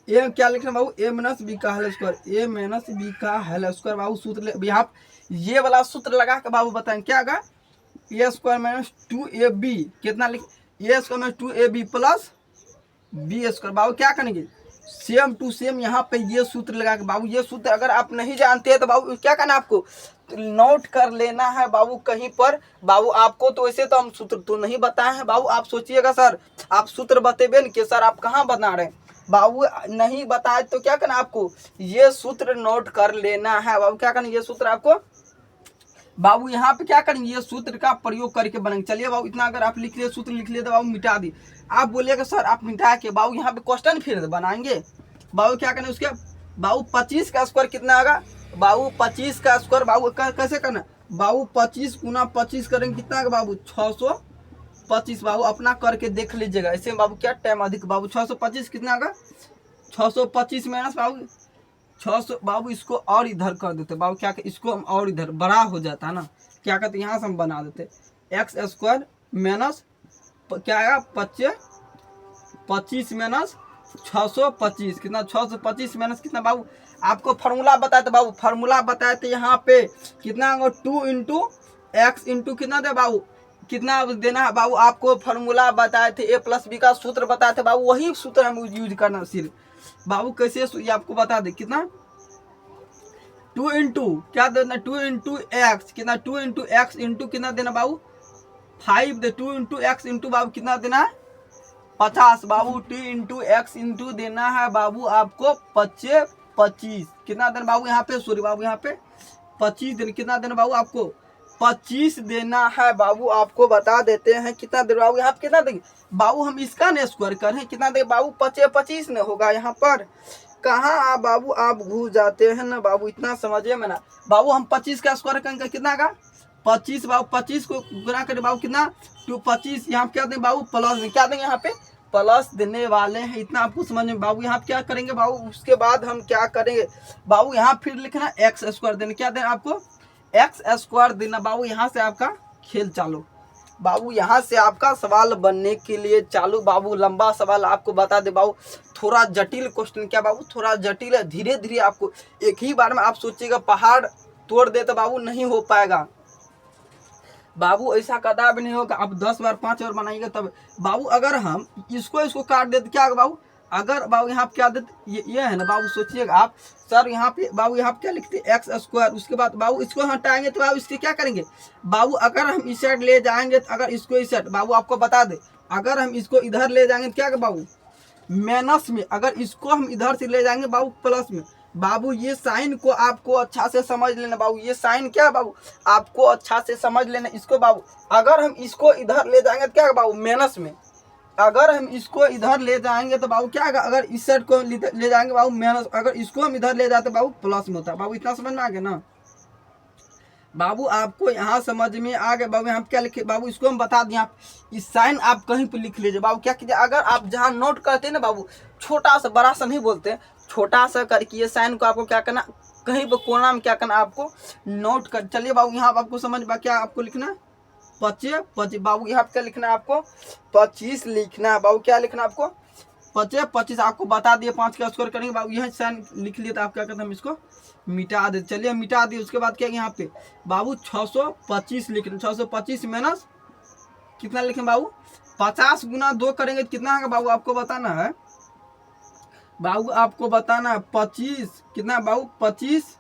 ए क्या लिखना बाबू ए माइनस बी का हल स्क्वायर, ए माइनस बी का हल स्क्वायर बाबू सूत्र यहाँ ये वाला सूत्र लगा के बाबू बताएं क्या आगा ए स्क्वायर माइनस 2ab कितना लिख A square minus 2ab plus B square. बाबू क्या करेंगे सेम टू सेम यहाँ पे ये सूत्र लगा के बाबू ये सूत्र अगर आप नहीं जानते हैं तो बाबू क्या करना आपको तो नोट कर लेना है बाबू कहीं पर। बाबू आपको तो वैसे तो हम सूत्र तो नहीं बताए हैं बाबू, आप सोचिएगा सर आप सूत्र बतेबे न कि सर आप कहाँ बता रहे हैं, बाबू नहीं बताए तो क्या करना आपको ये सूत्र नोट कर लेना है बाबू। क्या करना ये सूत्र आपको बाबू यहाँ पे क्या करेंगे ये सूत्र का प्रयोग करके बनेंगे। चलिए बाबू इतना अगर आप लिख लिए सूत्र लिख लिए तो बाबू मिटा दी। आप बोलिएगा सर आप मिटा के बाबू यहाँ पे क्वेश्चन फिर बनाएंगे। बाबू क्या करें उसके बाबू 25 का स्क्वायर कितना आएगा बाबू 25 का स्क्वायर बाबू कैसे करना बाबू 25 गुना 25 करेंगे कितना आएगा बाबू 625। बाबू अपना करके देख लीजिएगा ऐसे बाबू क्या टाइम अधिक बाबू 625 कितना आएगा 625 माइनस बाबू 600 बाबू इसको और इधर कर देते बाबू क्या इसको हम और इधर बड़ा हो जाता है ना क्या कहते यहाँ से हम बना देते एक्स स्क्वायर माइनस क्या आएगा 25 माइनस 625 कितना 625 माइनस कितना बाबू आपको फार्मूला बताए थे बाबू फार्मूला बताए थे यहाँ पे कितना 2 इंटू एक्स इंटू कितना दे बाबू कितना देना है बाबू आपको फार्मूला बताए थे ए प्लस बी का सूत्र बताए थे बाबू वही सूत्र हम यूज करना सिर्फ बाबू कैसे ये आपको बता दे कितना 2 इंटू क्या देना 2 इंटू एक्स कितना 2 इंटू एक्स इंटू कितना देना बाबू 5 दे 2 इंटू एक्स इंटू बाबू कितना देना है 50 बाबू 2 इंटू एक्स इंटू देना है बाबू आपको 25 कितना देना बाबू यहाँ पे सॉरी बाबू यहाँ पे 25 देना कितना देना बाबू आपको 25 देना है बाबू आपको बता देते हैं कितना देना बाबू यहाँ पे कितना देंगे बाबू हम इसका ने स्क्वायर करें कितना देंगे बाबू 25 ने होगा यहाँ पर कहाँ आप बाबू आप घूस जाते हैं ना बाबू इतना समझिए मैं ना बाबू हम 25 का स्क्वायर करेंगे कितना का 25 बाबू 25 को गुना करें बाबू कितना 25 यहाँ पे क्या देंगे बाबू प्लस में क्या देंगे यहाँ पे प्लस देने वाले हैं इतना आपको समझ में बाबू यहाँ पे क्या करेंगे बाबू उसके बाद हम क्या करेंगे बाबू यहाँ फिर लिखना एक्स स्क्वायर देना क्या देना आपको एक्स स्क्वायर देना बाबू यहाँ से आपका खेल चालू बाबू यहाँ से आपका सवाल बनने के लिए चालू बाबू लंबा सवाल आपको बता दे बाबू थोड़ा जटिल क्वेश्चन क्या बाबू थोड़ा जटिल है धीरे धीरे आपको एक ही बार में आप सोचिएगा पहाड़ तोड़ दे तो बाबू नहीं हो पाएगा बाबू ऐसा कदापि नहीं होगा आप 10 बार 5 बार बनाएंगे तब बाबू अगर हम इसको काट देते क्या बाबू अगर बाबू यहाँ पे क्या देते ये है ना बाबू सोचिएगा आप सर यहाँ पे बाबू यहाँ पे क्या लिखते एक्स स्क्वायर उसके बाद बाबू इसको हटाएंगे तो बाबू इसके क्या करेंगे बाबू अगर हम इस साइड ले जाएंगे तो अगर इसको इस साइड बाबू आपको बता दे अगर हम इसको इधर ले जाएंगे तो क्या बाबू माइनस में अगर इसको हम इधर से ले जाएंगे बाबू प्लस में बाबू ये साइन को आपको अच्छा से समझ लेना बाबू ये साइन क्या बाबू आपको अच्छा से समझ लेना इसको बाबू अगर हम इसको इधर ले जाएंगे तो क्या बाबू माइनस में अगर हम इसको इधर ले जाएंगे तो बाबू क्या अगर इस साइड को ले जाएंगे बाबू माइनस अगर इसको हम इधर ले जाते बाबू प्लस में होता है बाबू इतना समझ में आ गया ना बाबू आपको यहाँ समझ में आ गया बाबू यहाँ पे क्या लिखे बाबू इसको हम बता दें आप इस साइन आप कहीं पे लिख लीजिए बाबू क्या कीजिए अगर आप जहाँ नोट करते हैं ना बाबू छोटा सा बड़ा सा नहीं बोलते छोटा सा करके ये साइन को आपको क्या करना कहीं पर कोना में क्या करना आपको नोट कर चलिए बाबू यहाँ आपको समझ में क्या आपको लिखना 25 बाबू यहाँ पे क्या लिखना है आपको 25 लिखना है बाबू क्या लिखना है आपको 25 आपको बता दिए 5 का स्क्वायर करेंगे बाबू यह साइन लिख लिए तो आप क्या करते हैं हम इसको मिटा दे चलिए मिटा दिए उसके बाद क्या यहाँ पे बाबू 625 लिखना 625 माइनस कितना लिखें बाबू 50 गुना 2 करेंगे कितना है बाबू आपको बताना है बाबू आपको बताना है 25 कितना बाबू 25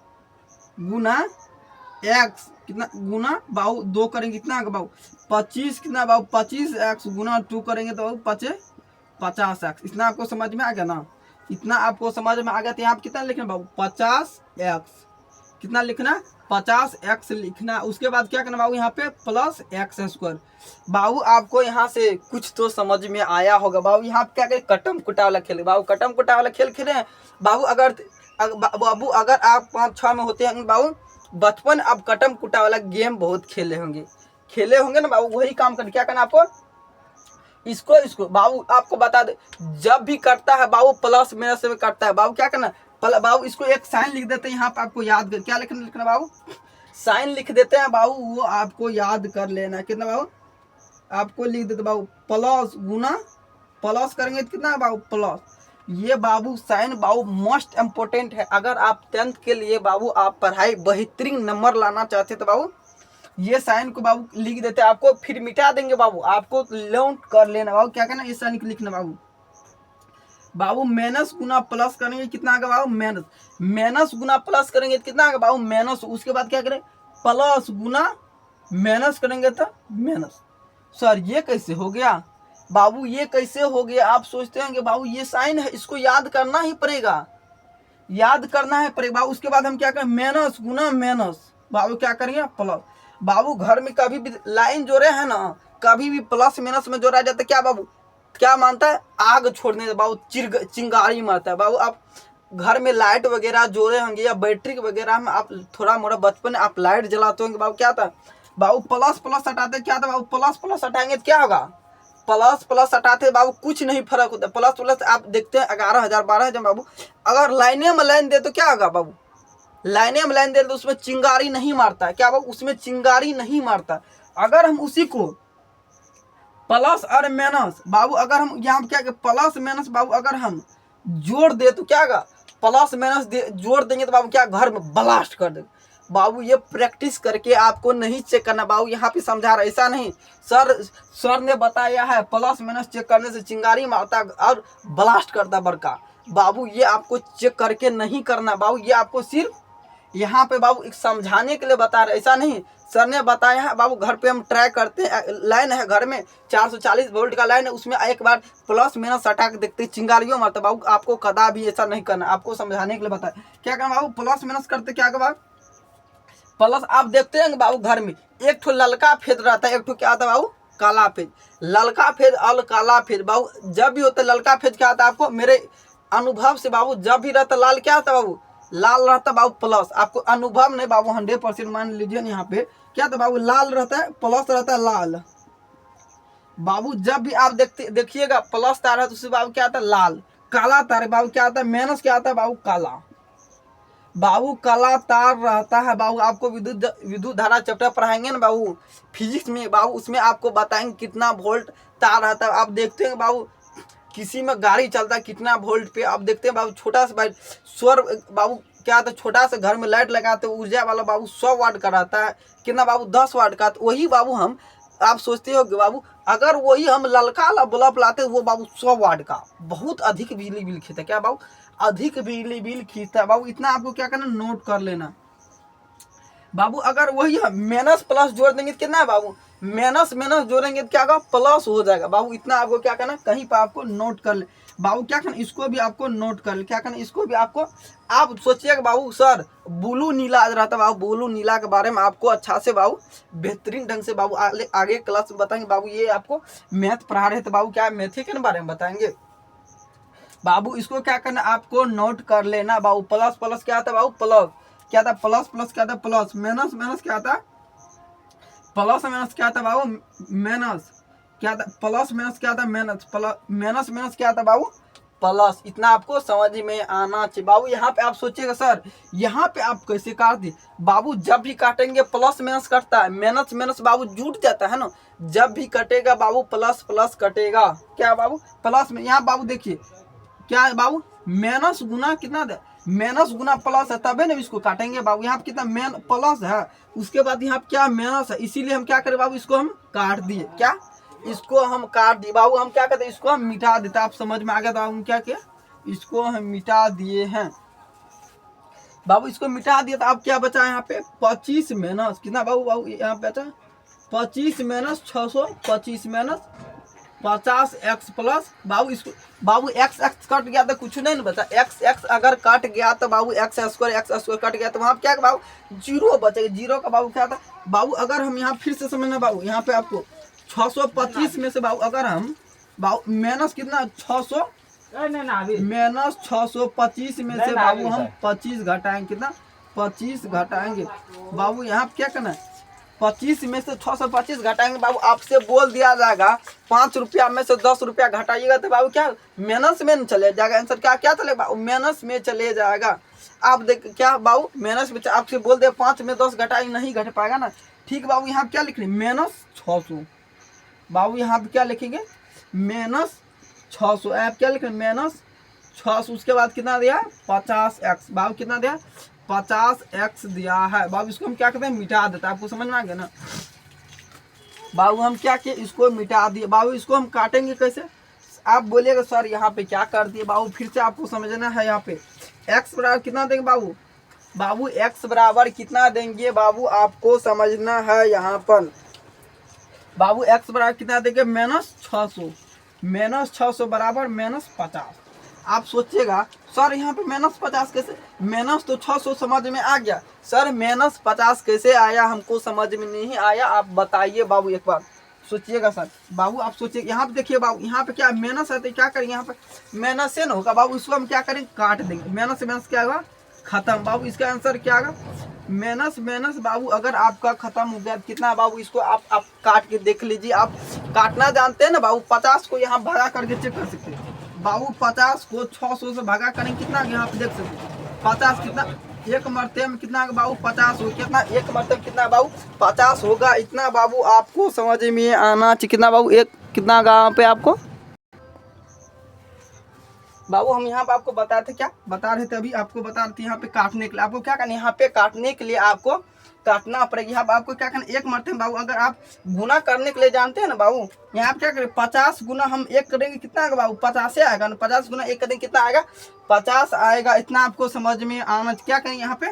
गुना एक्स कितना गुना बाबू 2 करेंगे कितना है बाबू 25 कितना बाबू 25 एक्स गुना 2 करेंगे तो बाबू 50 एक्स इतना आपको समझ में आ गया ना इतना आपको समझ में आ गया तो यहाँ पे कितना लिखना बाबू 50 एक्स कितना लिखना 50 एक्स लिखना उसके बाद क्या करना बाबू यहाँ पे प्लस एक्स स्क्वायर बाबू आपको यहाँ से कुछ तो समझ में आया होगा बाबू यहाँ पे क्या करें कटम कुटा वाला खेल बाबू कटम कुटा वाला खेल खेले बाबू अगर आप 5-6 में होते हैं बाबू बचपन अब कटम कुटा वाला गेम बहुत खेले होंगे ना बाबू वही काम कर क्या करना आपको इसको बाबू आपको बता दे जब भी कटता है बाबू प्लस माइनस में कटता है बाबू क्या करना बाबू इसको एक साइन लिख देते हैं यहाँ पे आपको याद कर क्या लिखना बाबू साइन लिख देते हैं बाबू, वो आपको याद कर लेना है। कितना बाबू आपको लिख देते बाबू, प्लस गुना, प्लस करेंगे तो कितना है बाबू प्लस। ये बाबू साइन बाबू मोस्ट इम्पोर्टेंट है। अगर आप 10th के लिए बाबू आप पढ़ाई बेहतरीन नंबर लाना चाहते तो बाबू ये साइन को बाबू लिख देते हैं, आपको फिर मिटा देंगे बाबू, आपको नोट कर लेना बाबू। क्या करना, इस साइन को लिखना बाबू। बाबू माइनस गुना प्लस करेंगे कितना आएगा बाबू माइनस, माइनस गुना प्लस करेंगे तो कितना आएगा बाबू माइनस। उसके बाद क्या करें, प्लस गुना माइनस करेंगे तो माइनस। सर ये कैसे हो गया बाबू, ये कैसे हो गया? आप सोचते हैं कि बाबू ये साइन है, इसको याद करना ही पड़ेगा, याद करना है पड़ेगा बाबू। उसके बाद हम क्या करें, माइनस गुना माइनस बाबू क्या करेंगे प्लस। बाबू घर में कभी भी लाइन जोड़े हैं ना, कभी भी प्लस माइनस में जोड़ा जाता है क्या बाबू, क्या मानता है, आग छोड़ने से बाबू चिंगारी मारता है बाबू। आप घर में लाइट वगैरह जोड़े होंगे या बैटरी वगैरह में आप थोड़ा मोड़ा बचपन में आप लाइट जलाते होंगे बाबू, क्या था बाबू प्लस प्लस हटाते क्या था बाबू, प्लस प्लस हटाएंगे तो क्या होगा, प्लस प्लस हटाते बाबू कुछ नहीं फर्क होता। प्लस प्लस आप देखते हैं 11,000 12,000 बाबू, अगर लाइने में लाइन दे तो क्या होगा बाबू, लाइने में लाइन दे तो उसमें चिंगारी नहीं मारता, क्या बाबू उसमें चिंगारी नहीं मारता। अगर हम उसी को प्लस और माइनस बाबू, अगर हम यहाँ क्या प्लस माइनस बाबू अगर हम जोड़ दे तो क्या होगा, प्लस माइनस जोड़ देंगे तो बाबू क्या घर में ब्लास्ट कर देंगे बाबू। ये प्रैक्टिस करके आपको नहीं चेक करना बाबू, यहाँ पे समझा रहा ऐसा नहीं, सर ने बताया है प्लस माइनस चेक करने से चिंगारी मारता और ब्लास्ट करता बड़का बाबू। ये आपको चेक करके नहीं करना बाबू, ये आपको सिर्फ यहाँ पे बाबू एक समझाने के लिए बता रहे, ऐसा नहीं। सर ने बताया है बाबू, घर पे हम ट्राई करते हैं, लाइन है घर में 440 वोल्ट का लाइन है, उसमें एक बार प्लस माइनस हटा के देखते चिंगारियों मारता बाबू। आपको कदा भी ऐसा नहीं करना, आपको समझाने के लिए बताया। क्या करना बाबू, प्लस माइनस करते क्या कर बाबू, प्लस आप देखते हैं बाबू घर में एक ठो ललका फेद रहता है, एक ठो क्या आता है बाबू काला फेद। ललका फेद और काला फेद बाबू जब भी होता है, ललका फेद क्या आता है आपको, मेरे अनुभव से बाबू जब भी रहता लाल क्या आता है बाबू, लाल रहता बाबू प्लस। आपको अनुभव नहीं बाबू 100% मान लीजिए यहाँ पे क्या था बाबू, लाल रहता है प्लस रहता है लाल बाबू। जब भी आप देखिएगा प्लस तार है तो उससे बाबू क्या आता है लाल, काला तार है बाबू क्या आता है माइनस, क्या आता है बाबू काला। बाबू काला तार रहता है बाबू, आपको विद्युत धारा चैप्टर पढ़ाएंगे ना बाबू फिजिक्स में बाबू, उसमें आपको बताएंगे कितना वोल्ट तार रहता है। आप देखते हैं बाबू किसी में गाड़ी चलता है कितना वोल्ट पे, आप देखते हैं बाबू छोटा सा भाई स्वर बाबू क्या आता है, छोटा सा घर में लाइट लगाते हैं ऊर्जा वाला बाबू 100 वाट का रहता है, कितना बाबू 10 वाट का। तो वही बाबू हम आप सोचते हो कि बाबू अगर वही हम ललका वाला बल्ब लाते वो बाबू 100 वाट का, बहुत अधिक बिजली बिल खींचता है, क्या बाबू अधिक बिजली बिल खींचता है बाबू। इतना आपको क्या करना, नोट कर लेना बाबू। अगर वही माइनस प्लस जोड़ देंगे तो कितना है बाबू, माइनस माइनस जोड़ेंगे तो क्या होगा प्लस हो जाएगा बाबू। इतना आपको क्या करना, कहीं पर आपको नोट कर ले बाबू। क्या करना, इसको भी आपको नोट कर ले, क्या करना इसको भी आपको। आप सोचिएगा बाबू सर ब्लू नीला आज रहता है बाबू, ब्लू नीला के बारे में आपको अच्छा से बाबू बेहतरीन ढंग से बाबू आगे क्लास में बताएंगे बाबू। ये आपको मैथ पढ़ा रहे थे बाबू, क्या मैथ के बारे में बताएंगे बाबू। इसको क्या करना आपको नोट कर लेना बाबू। प्लस प्लस क्या आता है बाबू, प्लस क्या था, प्लस प्लस क्या था प्लस, माइनस माइनस क्या था, प्लस माइनस क्या था बाबू माइनस, क्या था प्लस माइनस क्या था माइनस, प्लस माइनस माइनस क्या था बाबू प्लस। इतना आपको समझ में आना चाहिए बाबू। यहाँ पे आप सोचिएगा सर यहाँ पे आप कैसे काट दी बाबू, जब भी काटेंगे प्लस माइनस कटता है, माइनस माइनस बाबू जुट जाता है ना, जब भी कटेगा बाबू प्लस प्लस कटेगा, क्या बाबू प्लस में। यहाँ बाबू देखिए क्या है बाबू, माइनस गुना कितना दे, माइनस गुना प्लस है तबे ना इसको काटेंगे बाबू। यहाँ पे कितना मेन प्लस है, उसके बाद यहाँ पे क्या माइनस है, इसीलिए हम क्या करें बाबू इसको हम काट दिए, क्या इसको हम काट दिए बाबू। हम क्या करते हैं इसको हम मिटा देते, आप समझ में आ गया था हम क्या किया, इसको हम मिटा दिए हैं बाबू। इसको मिटा दिया तो अब क्या बचा यहाँ पे 25 माइनस कितना बाबू, बाबू यहाँ पे बचा 25 माइनस 625 माइनस 50 एक्स प्लस बाबू। इसको बाबू एक्स एक्स कट गया तो कुछ नहीं ना बचा, एक्स एक्स अगर कट गया तो बाबू एक्स स्क्वायर कट गया तो वहाँ क्या बाबू जीरो बचेगा। जीरो का बाबू क्या था बाबू, अगर हम यहाँ फिर से समझना बाबू, यहाँ पे आपको 625 में से बाबू अगर हम बाबू माइनस कितना 600 माइनस 625 में से बाबू हम 25 घटाएंगे, कितना 25 घटाएंगे बाबू। यहाँ पे क्या करना है 25 में से 625 घटाएंगे बाबू। आपसे बोल दिया जाएगा 5 रुपया में से 10 रुपया घटाइएगा तो बाबू क्या माइनस में चले जाएगा, आंसर क्या क्या चलेगा बाबू माइनस में चले जाएगा। आप देख क्या बाबू माइनस में आपसे बोल दे 5 में 10 घटाई नहीं घट पाएगा ना। ठीक बाबू यहाँ क्या लिख रहे -600। बाबू यहाँ पे क्या लिखेंगे -600। आप क्या लिख रहे -600। उसके बाद कितना दिया 50x। बाबू कितना दिया 50x दिया है। बाबू इसको हम क्या करते हैं मिटा देते हैं। आपको समझ में आ गया ना। बाबू हम क्या किए इसको मिटा दिए। बाबू इसको हम काटेंगे कैसे। आप बोलिएगा सर यहाँ पे क्या कर दिए। बाबू फिर से आपको समझना है। यहाँ पे x बराबर कितना देंगे बाबू। बाबू x बराबर कितना देंगे बाबू आपको समझना है यहाँ पर। बाबू x बराबर कितना देंगे -600। -600 बराबर -50। आप सोचिएगा सर यहाँ पे -50 कैसे। माइनस तो 600 समझ में आ गया सर, -50 कैसे आया हमको समझ में नहीं आया। आप बताइए बाबू एक बार सोचिएगा सर। बाबू आप सोचिए यहाँ पे देखिए बाबू यहाँ पे क्या माइनस है तो क्या करेंगे यहाँ पे माइनस से ना होगा बाबू। इसको हम क्या करेंगे काट देंगे। माइनस से माइनस क्या होगा खत्म। बाबू इसका आंसर क्या होगा माइनस माइनस। बाबू अगर आपका खत्म हो गया कितना बाबू इसको आप काट के देख लीजिए। आप काटना जानते हैं ना बाबू। 50 को यहाँ भागा करके चेक कर सकते हैं बाबू। 50 को 600 से भागा करेंगे कितना यहाँ पे देख सकते हैं 50 कितना एक मरते में कितना बाबू 50 हो कितना एक मरते में कितना बाबू 50 होगा। इतना बाबू आपको समझ में आना चाहिए। कितना बाबू एक कितना गाँव पे आपको बाबू हम यहाँ पे आपको बताए थे क्या बता रहे थे अभी आपको बता रहे थे यहाँ पे काटने के लिए आपको क्या करना यहाँ पे काटने के लिए आपको काटना पड़ेगा। यहाँ पे आपको क्या करना एक मरते में बाबू अगर आप गुना करने के लिए जानते हैं ना बाबू यहाँ पे क्या करें 50 गुना हम एक करेंगे कितना आएगा बाबू 50 से आएगा ना। 50 गुना एक करेंगे कितना आएगा 50 आएगा। इतना आपको समझ में आना। क्या करेंगे यहाँ पे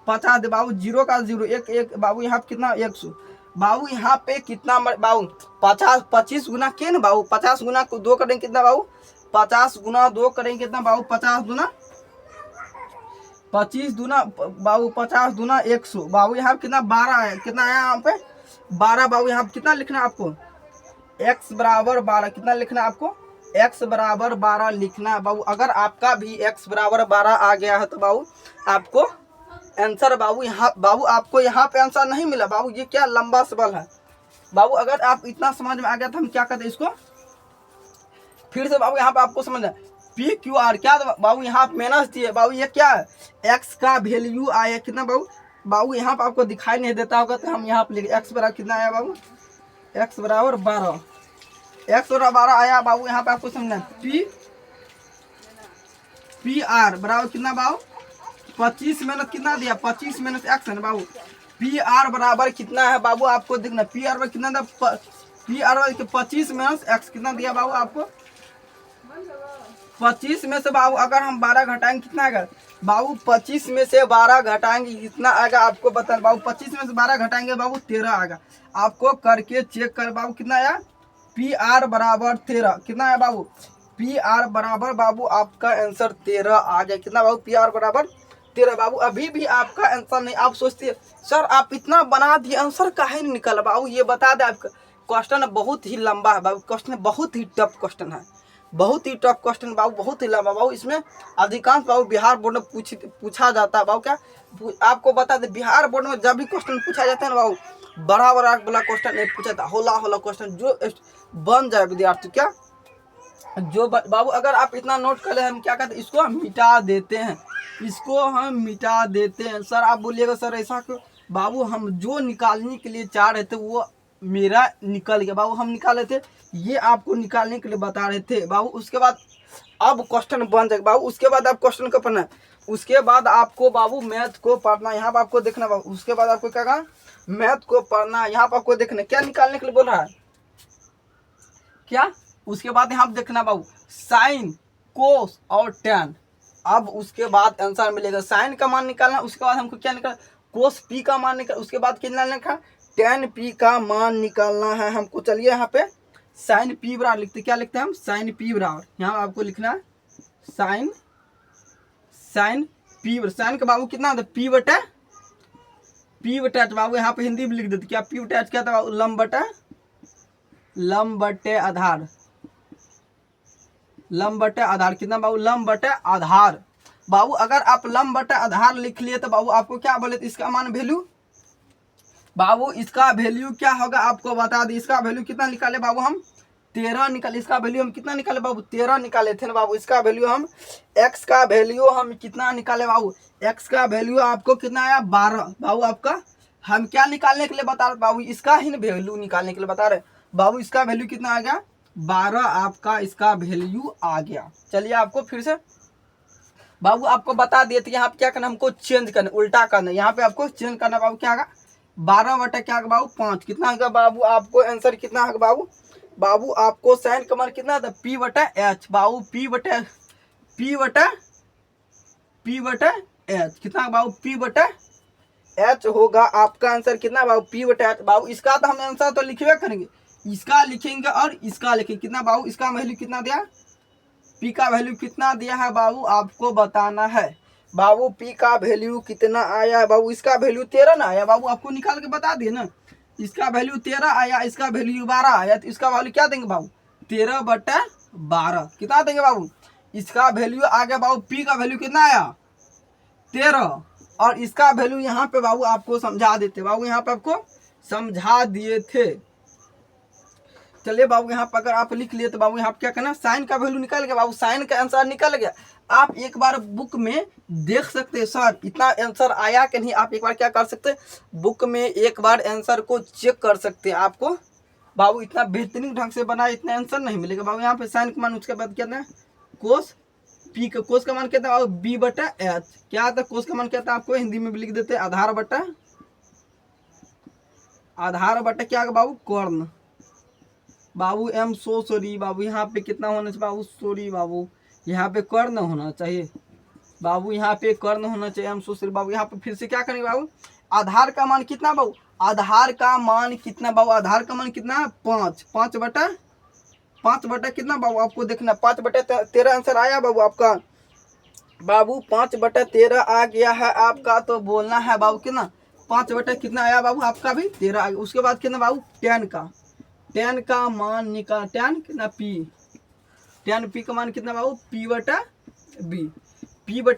50 दे बाबू 0 का 0 एक एक बाबू यहाँ पे कितना 100। बाबू यहाँ पे कितना बाबू 50 25 गुना के ना बाबू 50 गुना 2 करेंगे कितना बाबू 50 गुना 2 करेंगे कितना बाबू 50 गुना 25 दूना बाबू 50 दूना 100। बाबू यहाँ पे कितना 12 आया कितना आया यहाँ पे 12। बाबू यहाँ पे कितना लिखना है आपको x बराबर 12 कितना लिखना है आपको x बराबर 12 लिखना है बाबू। अगर आपका भी x बराबर 12 आ गया है तो बाबू आपको आंसर बाबू यहाँ बाबू आपको यहाँ पे आंसर नहीं मिला बाबू। ये क्या लंबा सवाल है बाबू। अगर आप इतना समझ में आ गया तो हम क्या करते इसको फिर से बाबू यहाँ पे आपको समझना PQR क्या बाबू यहाँ पे माइनस दिए बाबू। ये क्या है x का वैल्यू आया कितना बाबू। बाबू यहाँ पे आपको दिखाई नहीं देता होगा तो हम यहाँ पे लिखे x बराबर कितना आया बाबू x बराबर 12। x बराबर 12 आया बाबू। यहाँ पे आपको समझना PR बराबर कितना बाबू 25 माइनस कितना दिया 25 माइनस x है ना बाबू। PR बराबर कितना है बाबू आपको देखना। PR बराबर कितना दिया PR बराबर 25 माइनस x कितना दिया बाबू आपको 25 में से बाबू अगर हम 12 घटाएंगे कितना आएगा बाबू 25 में से 12 घटाएंगे कितना आएगा आपको बता बाबू। 25 में से 12 घटाएंगे बाबू 13 आएगा। आपको करके चेक कर बाबू कितना आया PR बराबर 13 कितना आया बाबू PR बराबर बाबू आपका आंसर 13 आ गया। कितना बाबू PR बराबर 13 बाबू। अभी भी आपका आंसर नहीं। आप सोचते हैं सर आप इतना बना दिए आंसर काहे नहीं निकला बाबू। ये बता दे आपका क्वेश्चन बहुत ही लंबा है बाबू। क्वेश्चन बहुत ही टफ क्वेश्चन है बहुत ही टफ क्वेश्चन बाबू बहुत ही लंबा बाबू। इसमें अधिकांश बाबू बिहार बोर्ड में पूछा जाता है बाबू। क्या आपको बता दे बिहार बोर्ड में जब भी क्वेश्चन पूछा जाता है ना बाबू बड़ा बड़ा वाला क्वेश्चन नहीं पूछा था होला होला क्वेश्चन जो बन जाए विद्यार्थी क्या जो बाबू। अगर आप इतना नोट कर ले हम क्या कहते हैं इसको हम मिटा देते हैं इसको हम मिटा देते हैं। सर आप बोलिएगा सर ऐसा क्यों बाबू। हम जो निकालने के लिए चाह रहे थे वो मेरा निकल गया बाबू। हम निकाले थे ये आपको निकालने के लिए बता रहे थे बाबू। उसके बाद अब क्वेश्चन बन जाएगा बाबू। उसके बाद आप क्वेश्चन को पढ़ना है। उसके बाद आपको बाबू मैथ को पढ़ना यहाँ पर आपको देखना बाबू। उसके बाद आपको क्या कहा मैथ को पढ़ना यहाँ पर आपको देखना क्या निकालने के लिए बोल रहा है क्या। उसके बाद यहाँ पर देखना बाबू साइन कोस और टेन। अब उसके बाद आंसर मिलेगा साइन का मान निकालना। उसके बाद हमको क्या निकालना कोस पी का मान निकाल। उसके बाद कितना लिखा टेन पी का मान निकालना है हमको। चलिए यहाँ पे साइन पी बराबर लिखते क्या लिखते हैं हम साइन पी बराबर यहाँ आपको लिखना है साइन पी बराबर साइन का बाबू कितना था पी बटा बाबू। यहाँ पे हिंदी में लिख देते क्या पी बटा क्या था लंब बटे आधार कितना बाबू लंब बटे आधार बाबू। अगर आप लंब बटे आधार लिख लिए तो बाबू आपको क्या बोले तो इसका मान वैल्यू बाबू इसका वैल्यू क्या होगा आपको बता दी। इसका वैल्यू कितना निकाले बाबू हम 13 निकाले, इसका वैल्यू हम कितना निकाले बाबू 13 निकाले थे ना बाबू। इसका वैल्यू हम x का वैल्यू हम कितना निकाले बाबू, x का वैल्यू आपको कितना आया 12 बाबू। आपका हम क्या निकालने के लिए बता रहे बाबू, इसका ही वैल्यू निकालने के लिए बता रहे बाबू। इसका वैल्यू कितना आ गया 12 आपका, इसका वैल्यू आ गया। चलिए आपको फिर से बाबू आपको बता दिए थे यहाँ पे क्या करना, हमको चेंज करना, उल्टा करना। यहाँ पे आपको चेंज करना बाबू, क्या होगा 12 बटा क्या होगा बाबू 5, कितना होगा बाबू आपको आंसर कितना होगा बाबू। बाबू आपको साइन का मान कितना था P बटा एच बाबू, P बटा एच कितना बाबू P बटा एच होगा आपका आंसर कितना बाबू P बटा एच बाबू। इसका तो हम आंसर तो लिखवे करेंगे, इसका लिखेंगे और इसका लिखेंगे कितना बाबू। इसका वैल्यू कितना दिया, P का वैल्यू कितना दिया है बाबू आपको बताना है बाबू। P का वैल्यू कितना आया है बाबू, इसका वैल्यू 13 ना आया बाबू, आपको निकाल के बता दिए ना। इसका वैल्यू 13 आया, इसका वैल्यू 12 आया, तो इसका वैल्यू क्या देंगे बाबू 13 बटा 12 कितना देंगे बाबू। इसका वैल्यू आ गया बाबू, P का वैल्यू कितना आया 13 और इसका वैल्यू यहाँ पे बाबू आपको समझा देते बाबू, यहाँ पे आपको समझा दिए थे। चलिए बाबू यहाँ पर अगर आप लिख लिए तो बाबू यहाँ पे क्या करना, साइन का वैल्यू निकल गया बाबू, साइन का आंसर निकल गया। आप एक बार बुक में देख सकते हैं सर इतना आंसर आया कि नहीं, आप एक बार क्या कर सकते हैं बुक में एक बार आंसर को चेक कर सकते हैं। आपको बाबू इतना बेहतरीन ढंग से बना इतना आंसर नहीं मिलेगा बाबू। यहाँ पे साइन का मान, उसके बाद क्या है कोस पी का, कोस का मान क्या था बी बटा एच, क्या था कोस का मान क्या था आपको हिंदी में भी लिख देते आधार बटा क्या बाबू कर्ण बाबू। एम सो सॉरी बाबू, यहाँ पे कितना होना चाहिए बाबू, सॉरी बाबू यहाँ पे कर्ण होना चाहिए बाबू, यहाँ पे कर्ण होना चाहिए। एम सो सॉरी बाबू। यहाँ पे फिर से क्या करेंगे बाबू, आधार का मान कितना बाबू, आधार का मान कितना बाबू, आधार का मान कितना 5 बटा कितना बाबू आपको देखना 5 बटा 13 आंसर आया बाबू आपका। बाबू 5 बटा 13 आ गया है आपका, तो बोलना है बाबू कितना 5 बटा कितना आया बाबू आपका भी 13 आ गया। उसके बाद कितना बाबू 10 का मान निकाल, 10 कितना P का मान कितना बाबू P बटा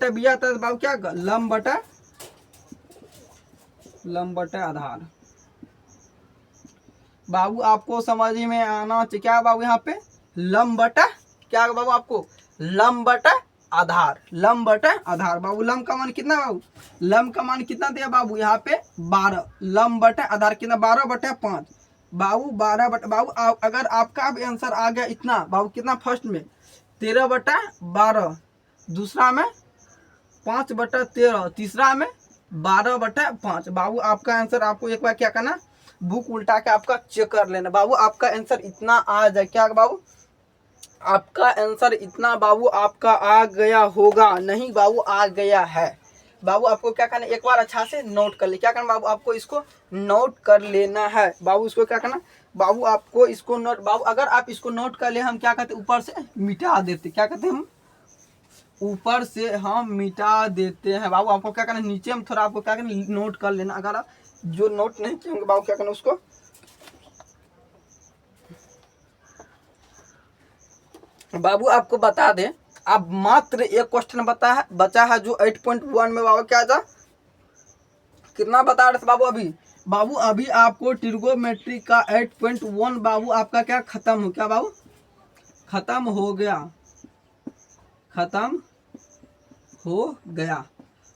B आता है बाबू क्या लंब बटा आधार बाबू। आपको समझ में आना चाहिए क्या बाबू, यहाँ पे लंब बटा क्या बाबू आपको लंब बटा आधार बाबू। लंब का मान कितना बाबू, लंब का मान कितना दिया बाबू यहाँ पे 12, लंब बटा आधार कितना 12 बटा 5 बाबू 12 बटा बाबू। अगर आपका भी आंसर आ गया इतना बाबू कितना, फर्स्ट में 13 बटा 12, दूसरा में 5 बटा 13, तीसरा में 12 बटा 5 बाबू। आपका आंसर आपको एक बार क्या करना बुक उल्टा के आपका चेक कर लेना बाबू। आपका आंसर इतना आ जाए क्या बाबू, आपका आंसर इतना बाबू आपका आ गया होगा नहीं बाबू, आ गया है बाबू। आपको क्या करना एक बार अच्छा से नोट कर ले, क्या करना बाबू आपको इसको नोट कर लेना है बाबू। इसको क्या करना बाबू आपको इसको नोट बाबू, अगर आप इसको नोट कर ले हम क्या कहते ऊपर से मिटा देते, क्या कहते हम ऊपर से हम मिटा देते हैं बाबू। आपको क्या करना नीचे हम थोड़ा आपको क्या करना नोट कर लेना, अगर आप जो नोट नहीं किए होंगे बाबू क्या करना उसको बाबू आपको बता दें। अब मात्र एक क्वेश्चन बचा है जो 8.1 में बाबू क्या था कितना बता रहे थे बाबू अभी आपको ट्रिगोनोमेट्री का 8.1 बाबू आपका क्या खत्म हो गया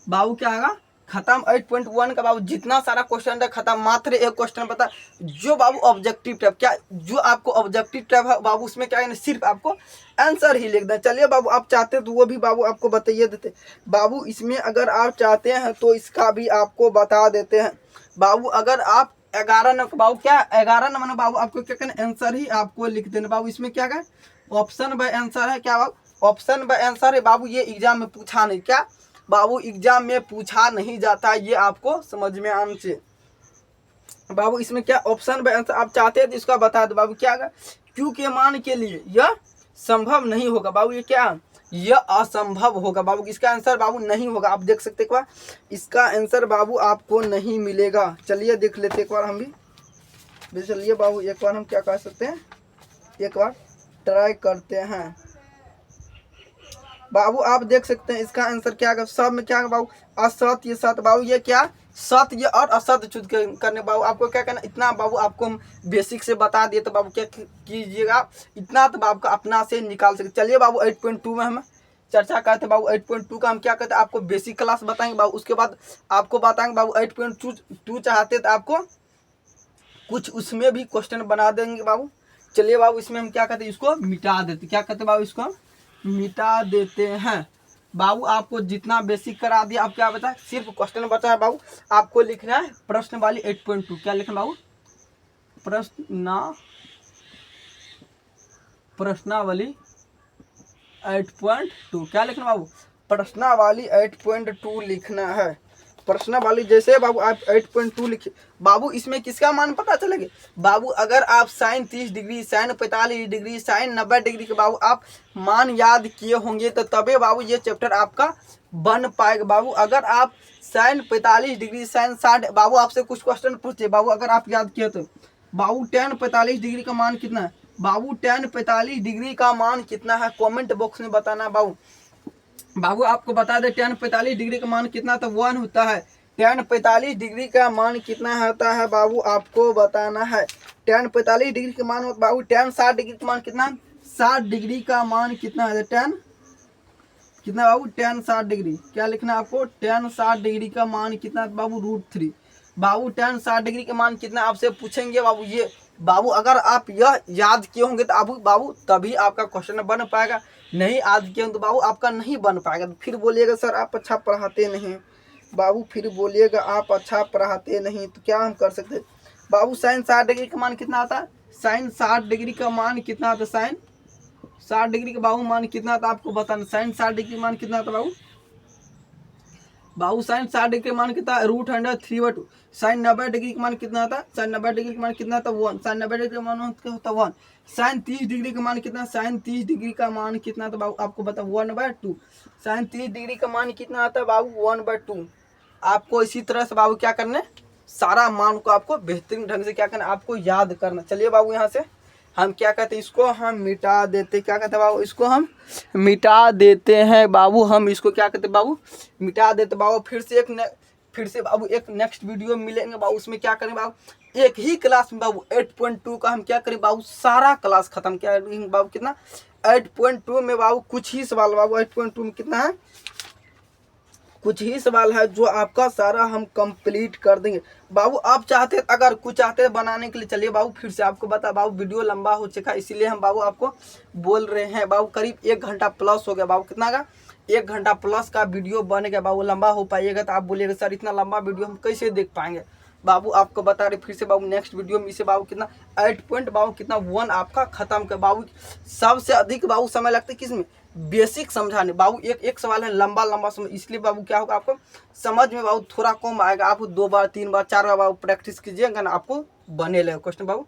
बाबू। क्या आएगा खत्म 8.1 का बाबू, जितना सारा क्वेश्चन था खत्म। मात्र एक क्वेश्चन बता जो बाबू ऑब्जेक्टिव टाइप, क्या जो आपको ऑब्जेक्टिव टाइप है बाबू उसमें क्या है सिर्फ आपको आंसर ही लिख दें। चलिए बाबू आप चाहते तो वो भी बाबू आपको बताइए देते बाबू। इसमें अगर आप चाहते हैं तो इसका भी आपको बता देते हैं बाबू। अगर आप 11 नंबर बाबू क्या 11 नंबर बाबू आपको क्या करना आंसर ही आपको लिख देना बाबू। इसमें क्या है ऑप्शन बाय आंसर है क्या बाबू, ऑप्शन बाय आंसर है बाबू। ये एग्जाम में पूछा नहीं क्या बाबू, एग्जाम में पूछा नहीं जाता, ये आपको समझ में आना चाहिए बाबू। इसमें क्या ऑप्शन बाय आंसर आप चाहते हैं तो इसका बता दो बाबू। क्या है क्यू के मान के लिए यह संभव नहीं होगा बाबू, ये क्या यह असंभव होगा बाबू। इसका आंसर बाबू नहीं होगा, आप देख सकते एक बार इसका आंसर बाबू आपको नहीं मिलेगा। चलिए देख लेते एक बार हम भी, चलिए बाबू एक बार हम क्या कर सकते हैं एक बार ट्राई करते हैं बाबू। आप देख सकते हैं इसका आंसर क्या है, सब में क्या है बाबू असत, ये सत बाबू, ये क्या सत्य और असत्य चूज करने। बाबू आपको क्या करना, इतना बाबू आपको हम बेसिक से बता दिए, तो बाबू क्या कीजिएगा, इतना तो बाबू का अपना से निकाल सकते। चलिए बाबू 8.2 में हम चर्चा करते हैं। बाबू 8.2 का हम क्या करते हैं, आपको बेसिक क्लास बताएंगे बाबू, उसके बाद आपको बताएंगे बाबू 8.2 चाहते तो आपको कुछ उसमें भी क्वेश्चन बना देंगे बाबू। चलिए बाबू इसमें हम क्या कहते हैं, इसको मिटा देते, क्या कहते हैं बाबू, इसको मिटा देते हैं। बाबू आपको जितना बेसिक करा दिया, आप क्या बचा, सिर्फ क्वेश्चन बचा है बाबू। आपको लिखना है प्रश्न वाली 8.2, क्या लिखना बाबू, प्रश्नावली 8.2, क्या लिखना बाबू, प्रश्नावली 8.2 लिखना है। प्रश्नावली जैसे बाबू आप 8.2 लिखे बाबू, इसमें किसका मान पता चलेगा बाबू, अगर आप sine 30 degree, sine 45 degree, sine 90 degree के बाबू आप मान याद किए होंगे, तो तबे बाबू ये चैप्टर आपका बन पाएगा बाबू। अगर आप साइन 45 डिग्री, साइन 60, बाबू आपसे कुछ क्वेश्चन पूछे बाबू, अगर आप याद किए तो बाबू tan 45 डिग्री का मान कितना है बाबू, tan 45 डिग्री का मान कितना है, कमेंट बॉक्स में बताना बाबू। बाबू आपको बता दे tan 45 डिग्री का मान कितना, तो 1 होता है। tan 45 डिग्री का मान कितना होता है बाबू, आपको बताना है। tan 45 डिग्री का मान बाबू, tan 60 डिग्री का मान कितना, 60 डिग्री का मान कितना है, tan कितना बाबू, tan 60 डिग्री, क्या लिखना है आपको, tan 60 डिग्री का मान कितना बाबू, √3। बाबू tan 60 डिग्री का मान कितना आपसे पूछेंगे बाबू, ये बाबू अगर आप यह याद किए होंगे तो आप बाबू तभी आपका क्वेश्चन बन पाएगा, नहीं याद किए होंगे तो बाबू आपका नहीं बन पाएगा। तो फिर बोलिएगा सर आप अच्छा पढ़ाते नहीं बाबू, फिर बोलिएगा आप अच्छा पढ़ाते नहीं, तो क्या हम कर सकते हैं बाबू। साइन 60 डिग्री का मान कितना आता है, साइन 60 डिग्री का मान कितना आता है, साइन 60 डिग्री का बाबू मान कितना था आपको बताना, साइन 60 डिग्री का मान कितना था बाबू, बाबू साइन 60 डिग्री का मान कितना, √3/2। साइन 90 डिग्री का मान कितना था, साइन 90 डिग्री का मान कितना था, 1। साइन 90 डिग्री का मान होता 1। साइन 30 डिग्री का मान कितना, साइन 30 डिग्री का मान कितना था बाबू, आपको बता 1/2। साइन 30 डिग्री का मान कितना आता है बाबू, 1/2। आपको इसी तरह से बाबू क्या करना है, सारा मान को आपको बेहतरीन ढंग से क्या करना, आपको याद करना। चलिए बाबू यहाँ से हम क्या कहते हैं, इसको हम मिटा देते, क्या कहते हैं बाबू, इसको हम मिटा देते हैं बाबू। हम इसको क्या कहते हैं बाबू, मिटा देते बाबू। फिर से बाबू एक नेक्स्ट वीडियो मिलेंगे बाबू, उसमें क्या करेंगे बाबू, एक ही क्लास में बाबू 8.2 का हम क्या करें बाबू, सारा क्लास खत्म क्या करेंगे बाबू, कितना 8.2 में बाबू कुछ ही सवाल बाबू, 8.2 में कितना है, कुछ ही सवाल है जो आपका सारा हम कंप्लीट कर देंगे बाबू। आप चाहते अगर कुछ चाहते बनाने के लिए, चलिए बाबू फिर से आपको बता बाबू, वीडियो लंबा हो चुका है इसीलिए हम बाबू आपको बोल रहे हैं बाबू, करीब 1 घंटा प्लस हो गया बाबू, कितना का 1 घंटा प्लस का वीडियो बन गया बाबू। लंबा हो पाइएगा तो आप बोलिएगा सर इतना लंबा वीडियो हम कैसे देख पाएंगे बाबू, आपको बता रहे फिर से बाबू नेक्स्ट वीडियो में इसे बाबू कितना 8 पॉइंट बाबू कितना 1 आपका खत्म कर बाबू। सबसे अधिक बाबू समय लगता है किसमें, बेसिक समझाने बाबू। एक सवाल है लंबा समझ, इसलिए बाबू क्या होगा आपको समझ में बाबू थोड़ा कम आएगा। आप 2 बार 3 बार 4 बार बाबू प्रैक्टिस कीजिएगा ना, आपको बने लगे क्वेश्चन बाबू,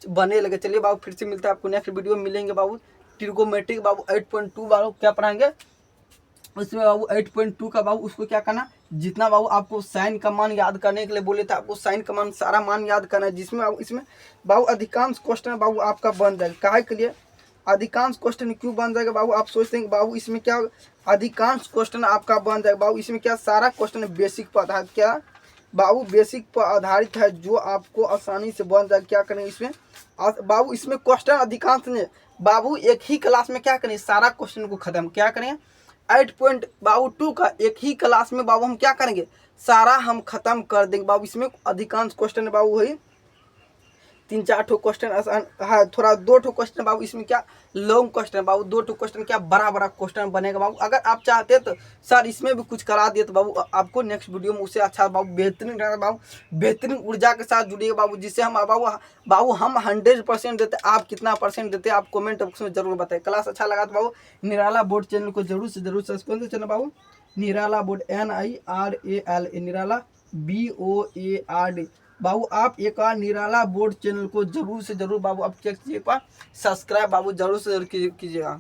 बने लगे। चलिए बाबू फिर से मिलता है आपको नेक्स्ट वीडियो में, मिलेंगे बाबू ट्रिगोमेट्रिक बाबू 8.2 बाबू क्या पढ़ाएंगे उसमें बाबू 8.2 का बाबू उसको क्या करना, जितना बाबू आपको साइन का मान याद करने के लिए बोले थे, आपको साइन का मान सारा मान याद करना है, जिसमें बाबू इसमें बाबू अधिकांश क्वेश्चन बाबू आपका बन जाएगा। काहे के लिए अधिकांश क्वेश्चन क्यों बन जाएगा बाबू, आप सोचते हैं बाबू इसमें क्या अधिकांश क्वेश्चन आपका बन जाएगा बाबू, इसमें क्या सारा क्वेश्चन बेसिक पर आधारित, क्या बाबू बेसिक पर आधारित है जो आपको आसानी से बन जाएगा। क्या करेंगे इसमें बाबू, इसमें क्वेश्चन अधिकांश नहीं बाबू, एक ही क्लास में क्या करें सारा क्वेश्चन को खत्म, क्या करें 8.2 का एक ही क्लास में बाबू हम क्या करेंगे सारा हम खत्म कर देंगे बाबू। इसमें अधिकांश क्वेश्चन बाबू है 3-4 ठो क्वेश्चन आसान है, थोड़ा 2 ठो क्वेश्चन बाबू इसमें क्या लॉन्ग क्वेश्चन बाबू, 2 ठो क्वेश्चन क्या बड़ा क्वेश्चन बनेगा बाबू। अगर आप चाहते तो सर इसमें भी कुछ करा दिए तो बाबू आपको नेक्स्ट वीडियो में उससे अच्छा बाबू बेहतरीन बाबू, बेहतरीन ऊर्जा के साथ जुड़िएगा बाबू, जिससे हम बाबू हम 100% देते, आप कितना परसेंट देते आप कमेंट बॉक्स में जरूर बताएं। क्लास अच्छा लगा तो बाबू निराला बोर्ड चैनल को जरूर से जरूर सब्सक्राइब करें बाबू, निराला बोर्ड NIRALA निराला BOARD बाबू। आप एक बार निराला बोर्ड चैनल को जरूर से जरूर बाबू आप चेक कीजिए, सब्सक्राइब बाबू जरूर से जरूर कीजिएगा।